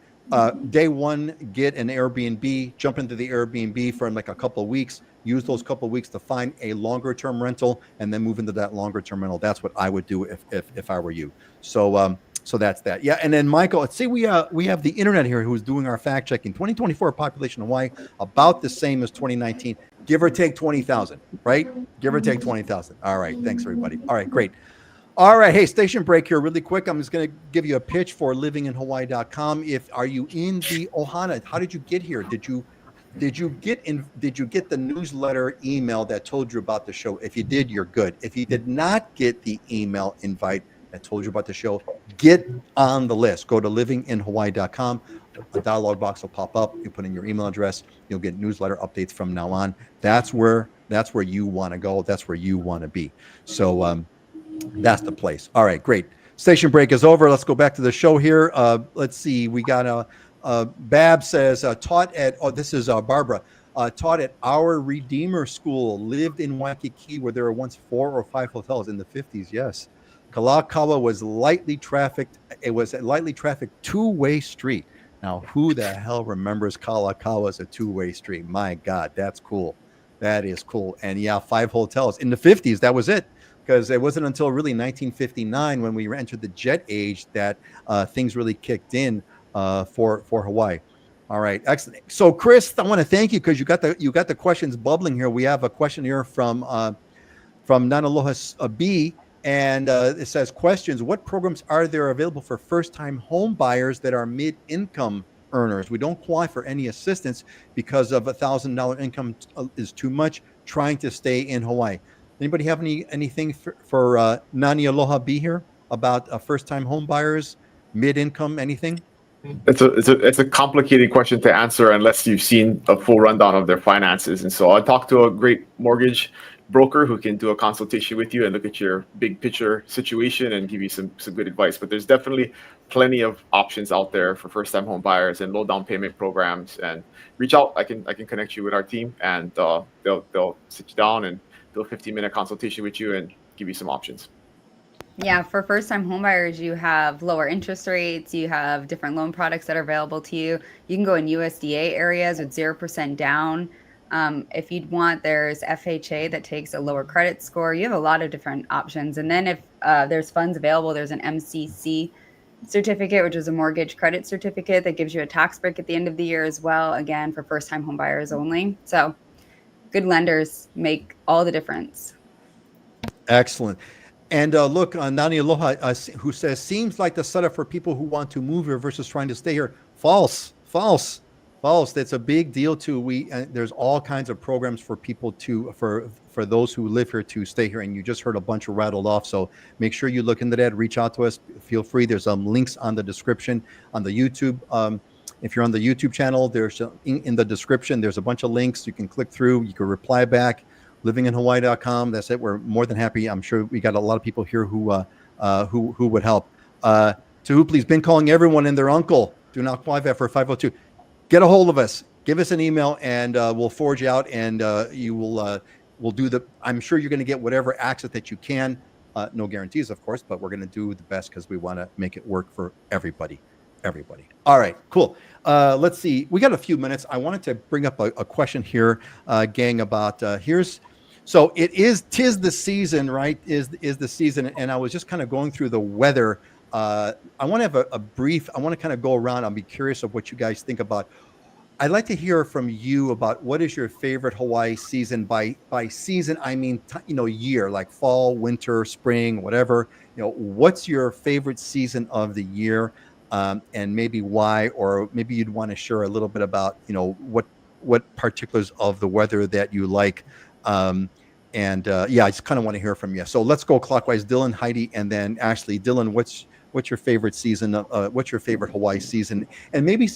S1: Day one, get an Airbnb, jump into the Airbnb for like a couple of weeks, use those couple of weeks to find a longer term rental, and then move into that longer term rental. That's what I would do if I were you. So that's that. Yeah. And then Michael, let's see, we have the internet here who's doing our fact checking. 2024 population in Hawaii, about the same as 2019, give or take 20,000, right? Give or take 20,000. All right. Thanks everybody. All right, great. All right. Hey, station break here really quick. I'm just going to give you a pitch for livinginhawaii.com. Are you in the Ohana? How did you get here? Did you get the newsletter email that told you about the show? If you did, you're good. If you did not get the email invite that told you about the show, get on the list. Go to livinginhawaii.com. A dialog box will pop up. You put in your email address. You'll get newsletter updates from now on. That's where you want to go. That's where you want to be. So that's the place. All right, great. Station break is over. Let's go back to the show here. Let's see. We got Bab says, taught at, this is Barbara, taught at our Redeemer School, lived in Waikiki where there were once 4 or 5 hotels in the 50s. Yes. Kalakaua was lightly trafficked. It was a lightly trafficked two-way street. Now, who the hell remembers Kalakaua as a two-way street? My God, that's cool. That is cool. And yeah, 5 hotels in the 50s. That was it. Because it wasn't until really 1959 when we entered the jet age that things really kicked in for Hawaii. All right, excellent. So, Chris, I want to thank you because you got the questions bubbling here. We have a question here from Nanaloha B, and it says, questions: what programs are there available for first-time home buyers that are mid-income earners? We don't qualify for any assistance because of $1,000 income is too much. Trying to stay in Hawaii. Anybody have anything for Nani Aloha B here about first-time home buyers, mid-income, anything?
S2: It's a complicated question to answer unless you've seen a full rundown of their finances. And so I talked to a great mortgage broker who can do a consultation with you and look at your big picture situation and give you some good advice. But there's definitely plenty of options out there for first-time home buyers and low down payment programs. And reach out. I can connect you with our team, and they'll sit you down and do a 15-minute consultation with you and give you some options.
S4: Yeah, for first-time homebuyers, you have lower interest rates. You have different loan products that are available to you. You can go in USDA areas with 0% down. If you'd want, there's FHA that takes a lower credit score. You have a lot of different options. And then if there's funds available, there's an MCC certificate, which is a mortgage credit certificate that gives you a tax break at the end of the year as well. Again, for first-time homebuyers only. So good lenders make all the difference.
S1: Excellent. And look, Nani Aloha, who says, seems like the setup for people who want to move here versus trying to stay here. False, false, false. That's a big deal too. There's all kinds of programs for people for those who live here to stay here. And you just heard a bunch of rattled off. So make sure you look into that. Reach out to us. Feel free. There's links on the description on the YouTube. If you're on the YouTube channel, there's in the description, there's a bunch of links you can click through. You can reply back. livinginhawaii.com. That's it. We're more than happy. I'm sure we got a lot of people here who would help. Tehupli's been calling everyone and their uncle. Do not qualify for 502. Get a hold of us. Give us an email, and we'll forward you out, and you will we'll do the. I'm sure you're going to get whatever access that you can. No guarantees, of course, but we're going to do the best because we want to make it work for everybody. Everybody. All right, cool. Let's see. We got a few minutes. I wanted to bring up a question here, gang, about so tis the season, right? Is the season, and I was just kind of going through the weather. I want to have a brief. I want to kind of go around. I'll be curious of what you guys think about. I'd like to hear from you about what is your favorite Hawaii season. By season, I mean year, like fall, winter, spring, whatever. What's your favorite season of the year? And maybe why, or maybe you'd want to share a little bit about, what particulars of the weather that you like. I just kind of want to hear from you. So let's go clockwise. Dylan, Heidi, and then Ashley. Dylan, what's your favorite season? What's your favorite Hawaii season? And maybe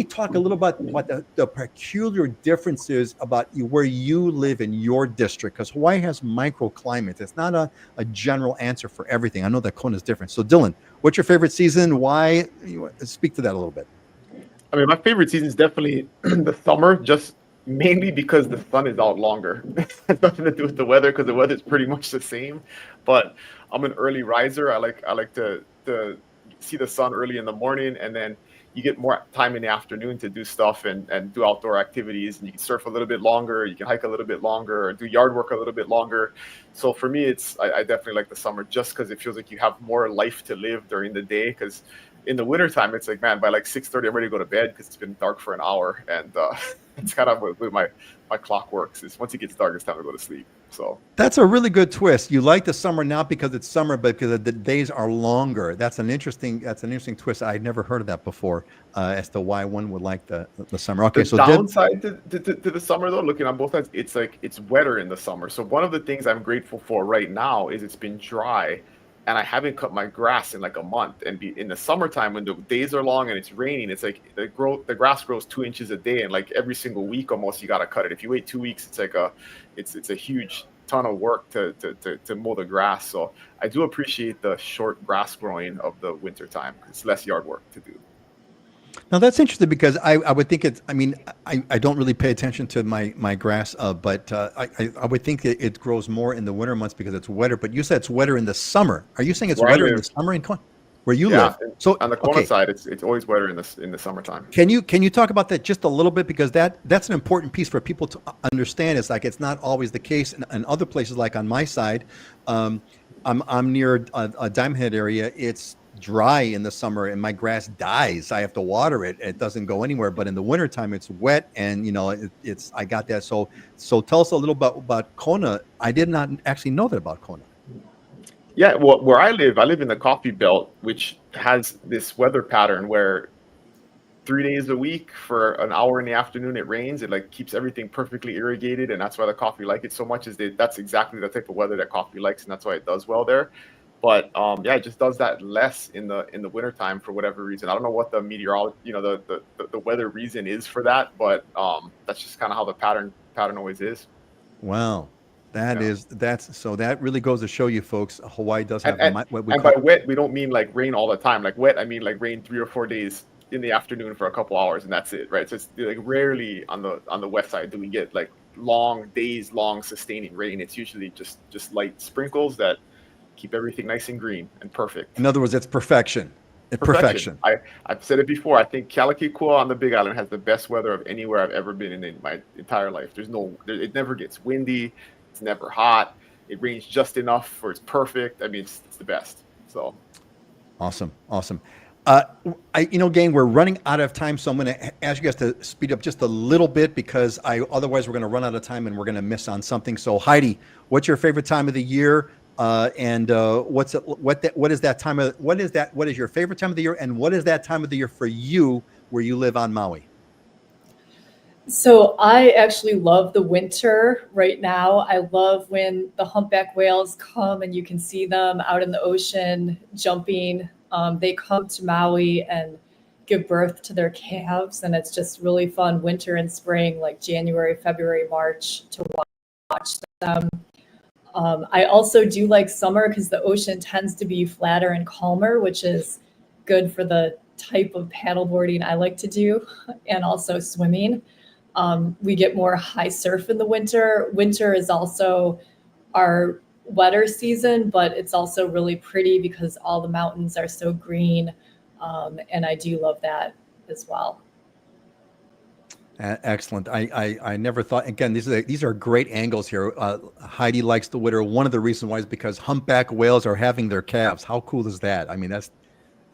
S1: talk a little about what the peculiar differences about where you live in your district, because Hawaii has microclimates. It's not a general answer for everything. I know that Kona is different. So Dylan, what's your favorite season? Why? Speak to that a little bit.
S2: I mean, my favorite season is definitely the summer, just mainly because the sun is out longer. It has nothing to do with the weather, because the weather is pretty much the same. But I'm an early riser. I like to see the sun early in the morning, and then you get more time in the afternoon to do stuff and do outdoor activities, and you can surf a little bit longer, you can hike a little bit longer, or do yard work a little bit longer. So for me, I definitely like the summer, just because it feels like you have more life to live during the day. Because in the wintertime, it's like, man, by like 6:30, I'm ready to go to bed because it's been dark for an hour. And it's kind of the way my clock works, is once it gets dark, it's time to go to sleep. So
S1: that's a really good twist. You like the summer not because it's summer, but because the days are longer. That's an interesting twist. I'd never heard of that before, as to why one would like the summer. Okay, so
S2: downside to the summer, though, looking on both sides, it's wetter in the summer. So one of the things I'm grateful for right now is it's been dry, and I haven't cut my grass in like a month. And in the summertime, when the days are long and it's raining, it's like the grass grows 2 inches a day, and like every single week almost you got to cut it. If you wait 2 weeks, it's like it's a huge ton of work to mow the grass. So I do appreciate the short grass growing of the winter time. It's less yard work to do.
S1: Now that's interesting, because I would think I don't really pay attention to my grass, but I would think that it grows more in the winter months because it's wetter. But you said it's wetter in the summer. Are you saying it's wetter in the summer in Kona, where you live?
S2: So on the Kona side, it's always wetter in the summertime.
S1: Can you talk about that just a little bit, because that's an important piece for people to understand. It's like it's not always the case in other places. Like on my side, I'm near a Diamond Head area. It's dry in the summer and my grass dies. I have to water it. It doesn't go anywhere. But in the wintertime, it's wet, and I got that. So tell us a little about Kona. I did not actually know that about Kona.
S2: Yeah, well, where I live in the coffee belt, which has this weather pattern where 3 days a week for an hour in the afternoon it rains. It like keeps everything perfectly irrigated, and that's why the coffee like it so much. That's exactly the type of weather that coffee likes, and that's why it does well there. But it just does that less in the wintertime for whatever reason. I don't know what the meteorology, the weather reason is for that, but that's just kind of how the pattern always is.
S1: Wow. That really goes to show you folks, Hawaii does have
S2: what we call. By wet, we don't mean like rain all the time. Like wet, I mean like rain 3 or 4 days in the afternoon for a couple hours, and that's it, right? So it's like rarely on the west side do we get like long sustaining rain. It's usually just light sprinkles that keep everyththing nice and green and perfect.
S1: In other words, it's perfection. Perfection.
S2: I've said it before. I think Kealakekua on the Big Island has the best weather of anywhere I've ever been in my entire life. It never gets windy. It's never hot. It rains just enough for it's perfect. I mean, it's the best. So
S1: awesome. Uh, gang, we're running out of time, so I'm going to ask you guys to speed up just a little bit because otherwise we're going to run out of time and we're going to miss on something. So, Heidi, what's your favorite time of the year? And what is that time of what is your favorite time of the year? And what is that time of the year for you where you live on Maui?
S3: So I actually love the winter right now. I love when the humpback whales come and you can see them out in the ocean jumping. They come to Maui and give birth to their calves, and it's just really fun winter and spring, like January, February, March, to watch them. I also do like summer because the ocean tends to be flatter and calmer, which is good for the type of paddleboarding I like to do, and also swimming. We get more high surf in the winter. Winter is also our wetter season, but it's also really pretty because all the mountains are so green. And I do love that as well.
S1: Excellent. I never thought. Again, these are great angles here. Heidi likes the winter. One of the reasons why is because humpback whales are having their calves. How cool is that? I mean, that's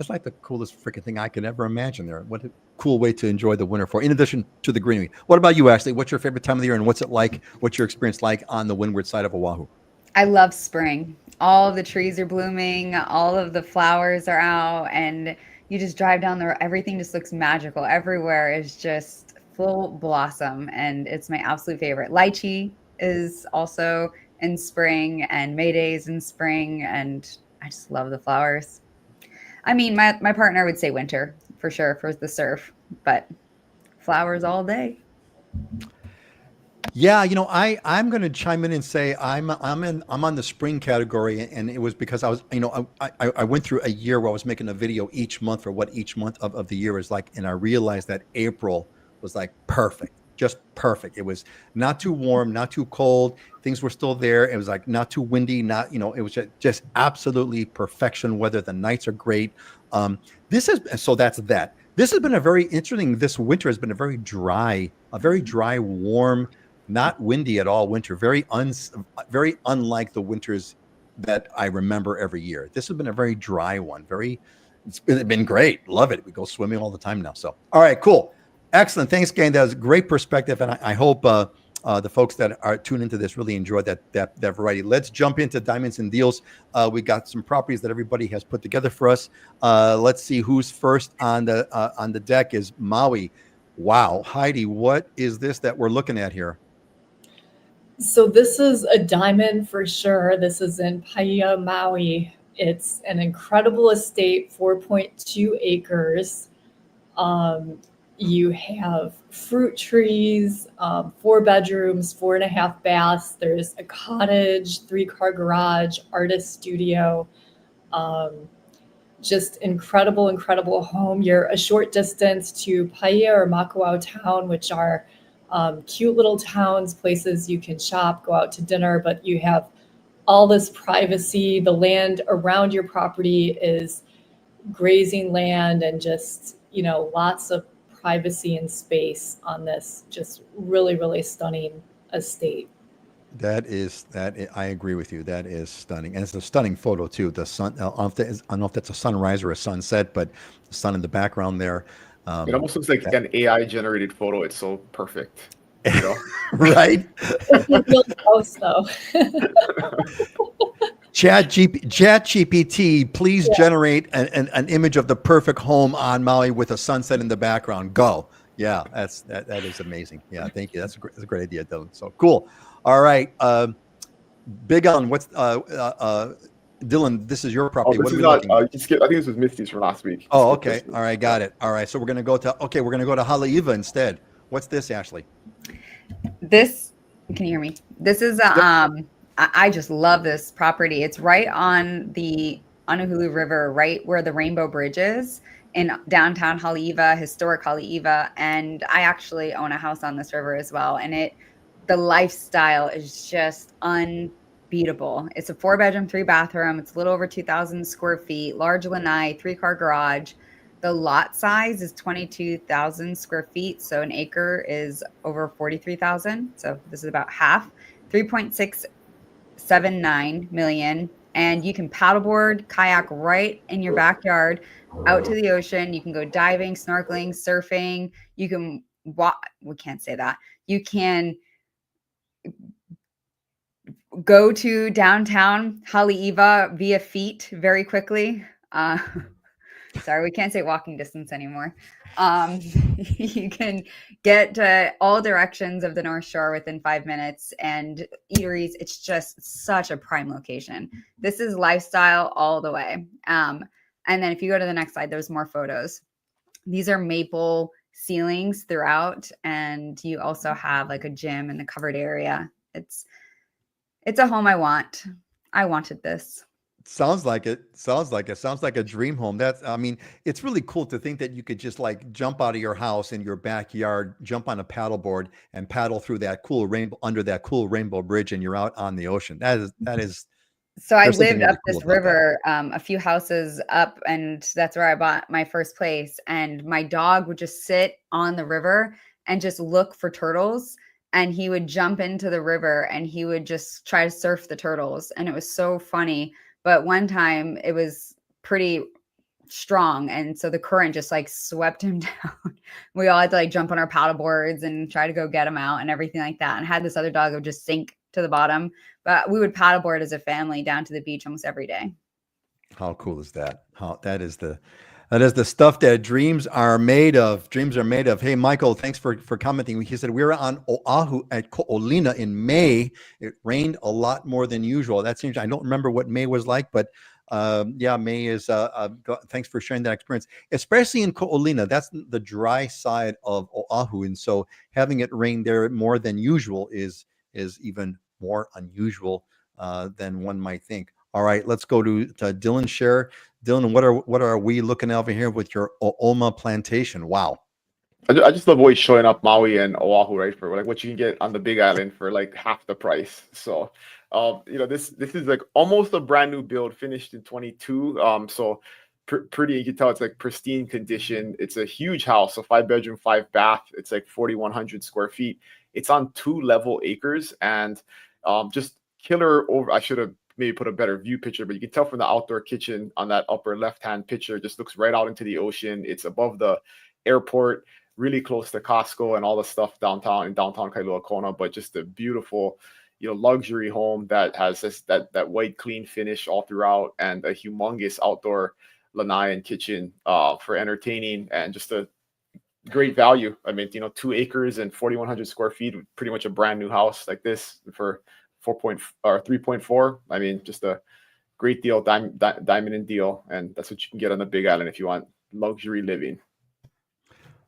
S1: like the coolest freaking thing I could ever imagine. There. What a cool way to enjoy the winter for. In addition to the greenery. What about you, Ashley? What's your favorite time of the year, and what's it like? What's your experience like on the windward side of Oahu?
S4: I love spring. All of the trees are blooming, all of the flowers are out, and you just drive down there. Everything just looks magical. Everywhere is just full blossom, and it's my absolute favorite. Lychee is also in spring, and May Day's in spring, and I just love the flowers. I mean, my partner would say winter for sure for the surf, but flowers all day.
S1: Yeah, I'm going to chime in and say I'm on the spring category, and it was because I was I went through a year where I was making a video each month for what each month of the year is like, and I realized that April was like perfect, just perfect. It was not too warm, not too cold. Things were still there. It was like not too windy, not it was just absolutely perfection weather. The nights are great. This is so that's that. This has been a very interesting. This winter has been a very dry, warm, not windy at all winter. Very unlike the winters that I remember every year. This has been a very dry one. It's been great. Love it. We go swimming all the time now. So, all right, cool. Excellent. Thanks, gang. That was great perspective. And I hope the folks that are tuned into this really enjoyed that variety. Let's jump into Diamonds and Deals. We got some properties that everybody has put together for us. Let's see who's first on the deck is Maui. Wow. Heidi, what is this that we're looking at here?
S3: So this is a diamond for sure. This is in Paia, Maui. It's an incredible estate, 4.2 acres. You have fruit trees, 4 bedrooms, 4.5 baths. There's a cottage, 3-car garage, artist studio. Just incredible, incredible home. You're a short distance to Paia or Makawao town, which are cute little towns, places you can shop, go out to dinner, but you have all this privacy. The land around your property is grazing land and just, lots of privacy and space on this just really, really stunning estate.
S1: I agree with you. That is stunning. And it's a stunning photo too. The sun, I don't know if that's a sunrise or a sunset, but the sun in the background there.
S2: It almost looks like an AI generated photo. It's so perfect.
S1: Right?
S3: It's a real house though.
S1: Chat GPT, please generate an image of the perfect home on Maui with a sunset in the background. Go. Yeah, that is amazing. Yeah, thank you. That's a great idea, Dylan. So cool. All right. Big Ellen, what's Dylan, this is your property.
S2: This is not, I think this was Misty's from last week.
S1: Oh, okay. All right, got it. All right, so we're gonna go to Haleiwa instead. What's this, Ashley?
S4: This, can you hear me? This is I just love this property. It's right on the Honolulu River, right where the Rainbow Bridge is in downtown Haleiwa, historic Haleiwa. And I actually own a house on this river as well. And the lifestyle is just unbeatable. It's a 4-bedroom, 3-bathroom. It's a little over 2,000 square feet, large lanai, 3-car garage. The lot size is 22,000 square feet. So an acre is over 43,000. So this is about half, 3.679 million. and you can paddleboard, kayak right in your backyard out to the ocean. You can go diving, snorkeling, surfing. You can walk. We can't say that. You can go to downtown Haleiwa via feet very quickly. Sorry, we can't say walking distance anymore. You can get to all directions of the North Shore within 5 minutes, and eateries. It's just such a prime location. This is lifestyle all the way. And then if you go to the next slide, there's more photos. These are maple ceilings throughout, and you also have like a gym in the covered area. It's a home I want. I wanted this.
S1: Sounds like it. Sounds like a dream home. I mean, it's really cool to think that you could just like jump out of your house in your backyard, jump on a paddleboard and paddle through that cool rainbow, under that cool rainbow bridge, and you're out on the ocean. That is.
S4: So I
S1: There's something
S4: lived
S1: really
S4: up
S1: cool
S4: this
S1: about that.
S4: river, a few houses up, and that's where I bought my first place. And my dog would just sit on the river and just look for turtles. And he would jump into the river and he would just try to surf the turtles. And it was so funny. But one time it was pretty strong. And so the current just like swept him down. We all had to like jump on our paddle boards and try to go get him out and everything like that. And I had this other dog that would just sink to the bottom. But we would paddleboard as a family down to the beach almost every day.
S1: How cool is that? That is the stuff that dreams are made of. Dreams are made of. Hey, Michael, thanks for commenting. He said we were on Oahu at Ko'olina in May. It rained a lot more than usual. That seems, I don't remember what May was like, but yeah, May is. Thanks for sharing that experience, especially in Ko'olina. That's the dry side of Oahu, and so having it rain there more than usual is even more unusual than one might think. All right, let's go to Dylan share. Dylan, what are we looking over here with your O'oma plantation? Wow.
S2: I just love always showing up Maui and Oahu, right? For like what you can get on the Big Island for like half the price. So, this is like almost a brand new build, finished in 22. So pretty. You can tell it's like pristine condition. It's a huge house, so 5-bedroom, 5-bath. It's like 4,100 square feet. It's on 2 level acres, and just killer over. I should have maybe put a better view picture, but you can tell from the outdoor kitchen on that upper left-hand picture, just looks right out into the ocean. It's above the airport, really close to Costco and all the stuff downtown in downtown Kailua Kona, but just a beautiful, luxury home that has that white clean finish all throughout, and a humongous outdoor lanai and kitchen for entertaining, and just a great value. I mean, 2 acres and 4,100 square feet, pretty much a brand new house like this for 3.4. I mean, just a great deal, diamond in deal, and that's what you can get on the Big Island if you want luxury living.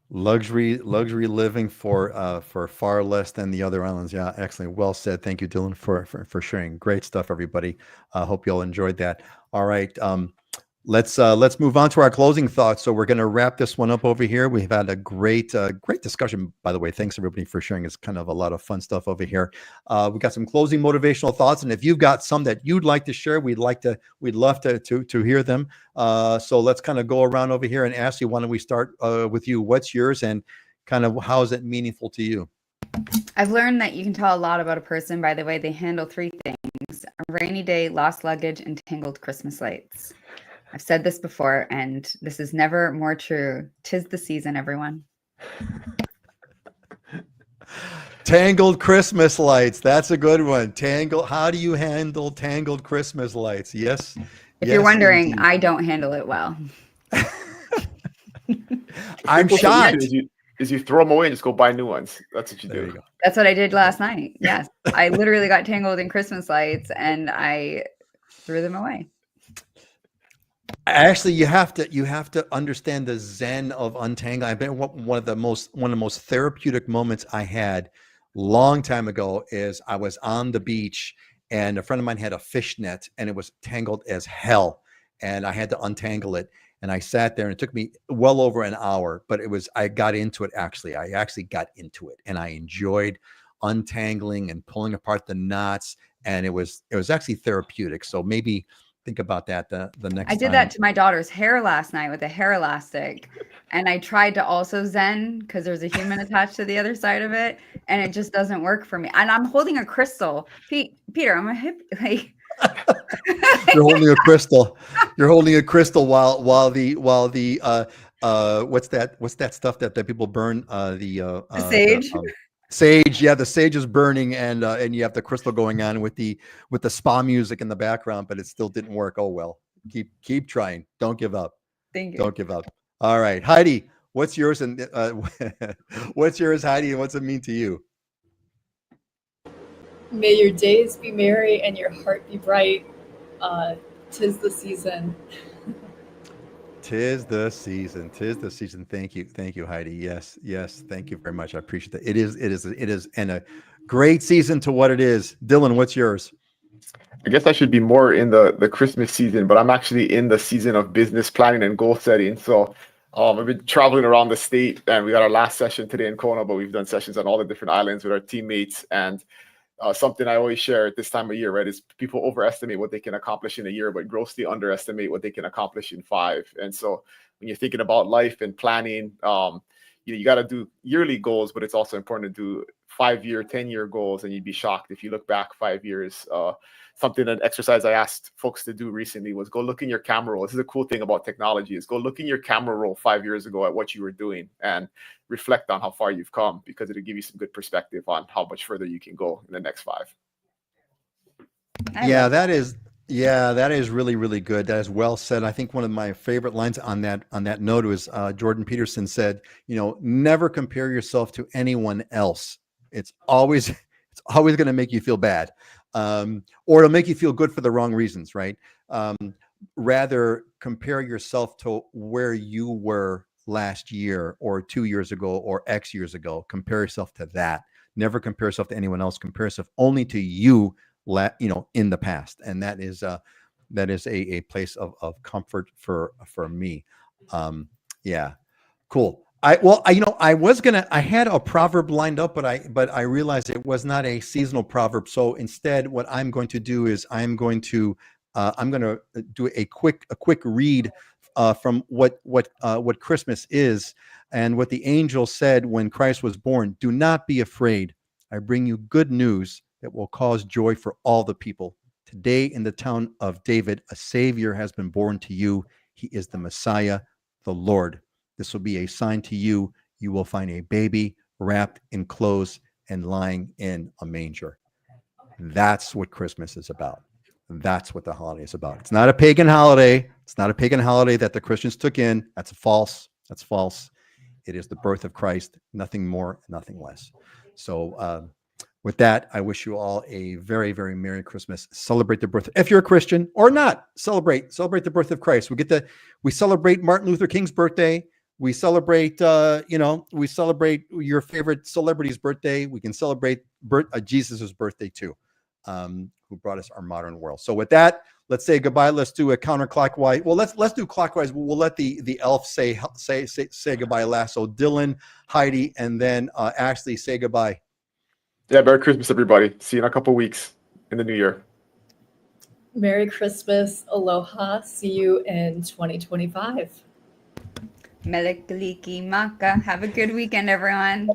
S1: Luxury living for far less than the other islands. Yeah, excellent. Well said. Thank you, Dylan, for sharing. Great stuff, everybody. Hope you all enjoyed that. All right. Let's move on to our closing thoughts. So we're going to wrap this one up over here. We've had a great discussion, by the way. Thanks everybody for sharing. It's kind of a lot of fun stuff over here. We got some closing motivational thoughts, and if you've got some that you'd like to share, we'd love to hear them. So let's kind of go around over here and ask you. Why don't we start with you? What's yours, and kind of how is it meaningful to you?
S4: I've learned that you can tell a lot about a person by the way they handle 3 things: a rainy day, lost luggage, and tangled Christmas lights. I've said this before, and this is never more true. 'Tis the season, everyone.
S1: Tangled Christmas lights. That's a good one. How do you handle tangled Christmas lights? Yes.
S4: If you're wondering, indeed. I don't handle it well.
S1: I'm shocked.
S2: Is you throw them away and just go buy new ones. That's what you
S1: There
S2: do.
S1: You go.
S4: That's what I did last night. Yes. I literally got tangled in Christmas lights and I threw them away.
S1: Actually, you have to understand the zen of untangling. I've been one of the most therapeutic moments I had long time ago is I was on the beach and a friend of mine had a fish net and it was tangled as hell, and I had to untangle it. And I sat there and it took me well over an hour, but I got into it. I actually got into it, and I enjoyed untangling and pulling apart the knots, and it was actually therapeutic. So maybe think about that the next time.
S4: I did that to my daughter's hair last night with a hair elastic, and I tried to also zen because there's a human attached to the other side of it, and it just doesn't work for me. And I'm holding a crystal. Peter, I'm a hip, like
S1: You're holding a crystal. You're holding a crystal while the what's that stuff that people burn
S4: The sage.
S1: sage. Yeah, the sage is burning, and you have the crystal going on with the spa music in the background, but it still didn't work. Oh well. Keep trying. Don't give up.
S4: Thank you.
S1: Don't give up. All right, Heidi, what's yours and what's yours, Heidi, and what's it mean to you?
S3: May your days be merry and your heart be bright. 'Tis the season.
S1: Tis the season. Tis the season. Thank you, Heidi. Yes, thank you very much. I appreciate that. It is, and a great season to what it is. Dylan, what's yours?
S2: I guess I should be more in the Christmas season, but I'm actually in the season of business planning and goal setting. So I've been traveling around the state, and we got our last session today in Kona, but we've done sessions on all the different islands with our teammates. And something I always share at this time of year, right, is people overestimate what they can accomplish in a year, but grossly underestimate what they can accomplish in 5. And so when you're thinking about life and planning, you got to do yearly goals, but it's also important to do 5-year, 10-year goals. And you'd be shocked if you look back 5 years. An exercise I asked folks to do recently was go look in your camera roll. This is a cool thing about technology, is go look in your camera roll 5 years ago at what you were doing and reflect on how far you've come, because it'll give you some good perspective on how much further you can go in the next 5.
S1: That is really, really good. That is well said. I think one of my favorite lines on that note was Jordan Peterson said, never compare yourself to anyone else. It's always going to make you feel bad. Or it'll make you feel good for the wrong reasons, right? Rather compare yourself to where you were last year or 2 years ago or X years ago. Compare yourself to that. Never compare yourself to anyone else. Compare yourself only to you, in the past. And that is a place of comfort for me. Cool. I had a proverb lined up, but I realized it was not a seasonal proverb. So instead, what I'm going to do is I'm going to do a quick read from what Christmas is and what the angel said when Christ was born. Do not be afraid. I bring you good news that will cause joy for all the people. Today in the town of David, a Savior has been born to you. He is the Messiah, the Lord. This will be a sign to you. You will find a baby wrapped in clothes and lying in a manger. That's what Christmas is about. That's what the holiday is about. It's not a pagan holiday. It's not a pagan holiday that the Christians took in. That's false. It is the birth of Christ. Nothing more, nothing less. So with that, I wish you all a very, very Merry Christmas. Celebrate the birth. If you're a Christian or not, celebrate the birth of Christ. We celebrate Martin Luther King's birthday. We celebrate, we celebrate your favorite celebrity's birthday. We can celebrate Jesus's birthday too, who brought us our modern world. So with that, let's say goodbye. Let's do a counterclockwise. Well, let's do clockwise. We'll let the elf say goodbye last. So Dylan, Heidi, and then Ashley, say goodbye.
S2: Yeah, Merry Christmas, everybody. See you in a couple weeks in the new year.
S3: Merry Christmas. Aloha. See you in 2025.
S4: Mele kaliki maka. Have a good weekend, everyone.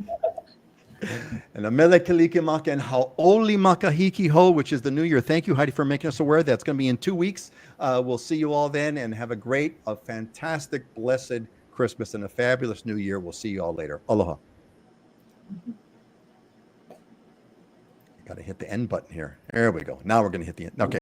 S1: And a mele kaliki maka and haoli makahiki ho, which is the new year. Thank you, Heidi, for making us aware. That's going to be in 2 weeks. We'll see you all then, and have a fantastic, blessed Christmas and a fabulous new year. We'll see you all later. Aloha. Got to hit the end button here. There we go. Now we're going to hit the end. Okay.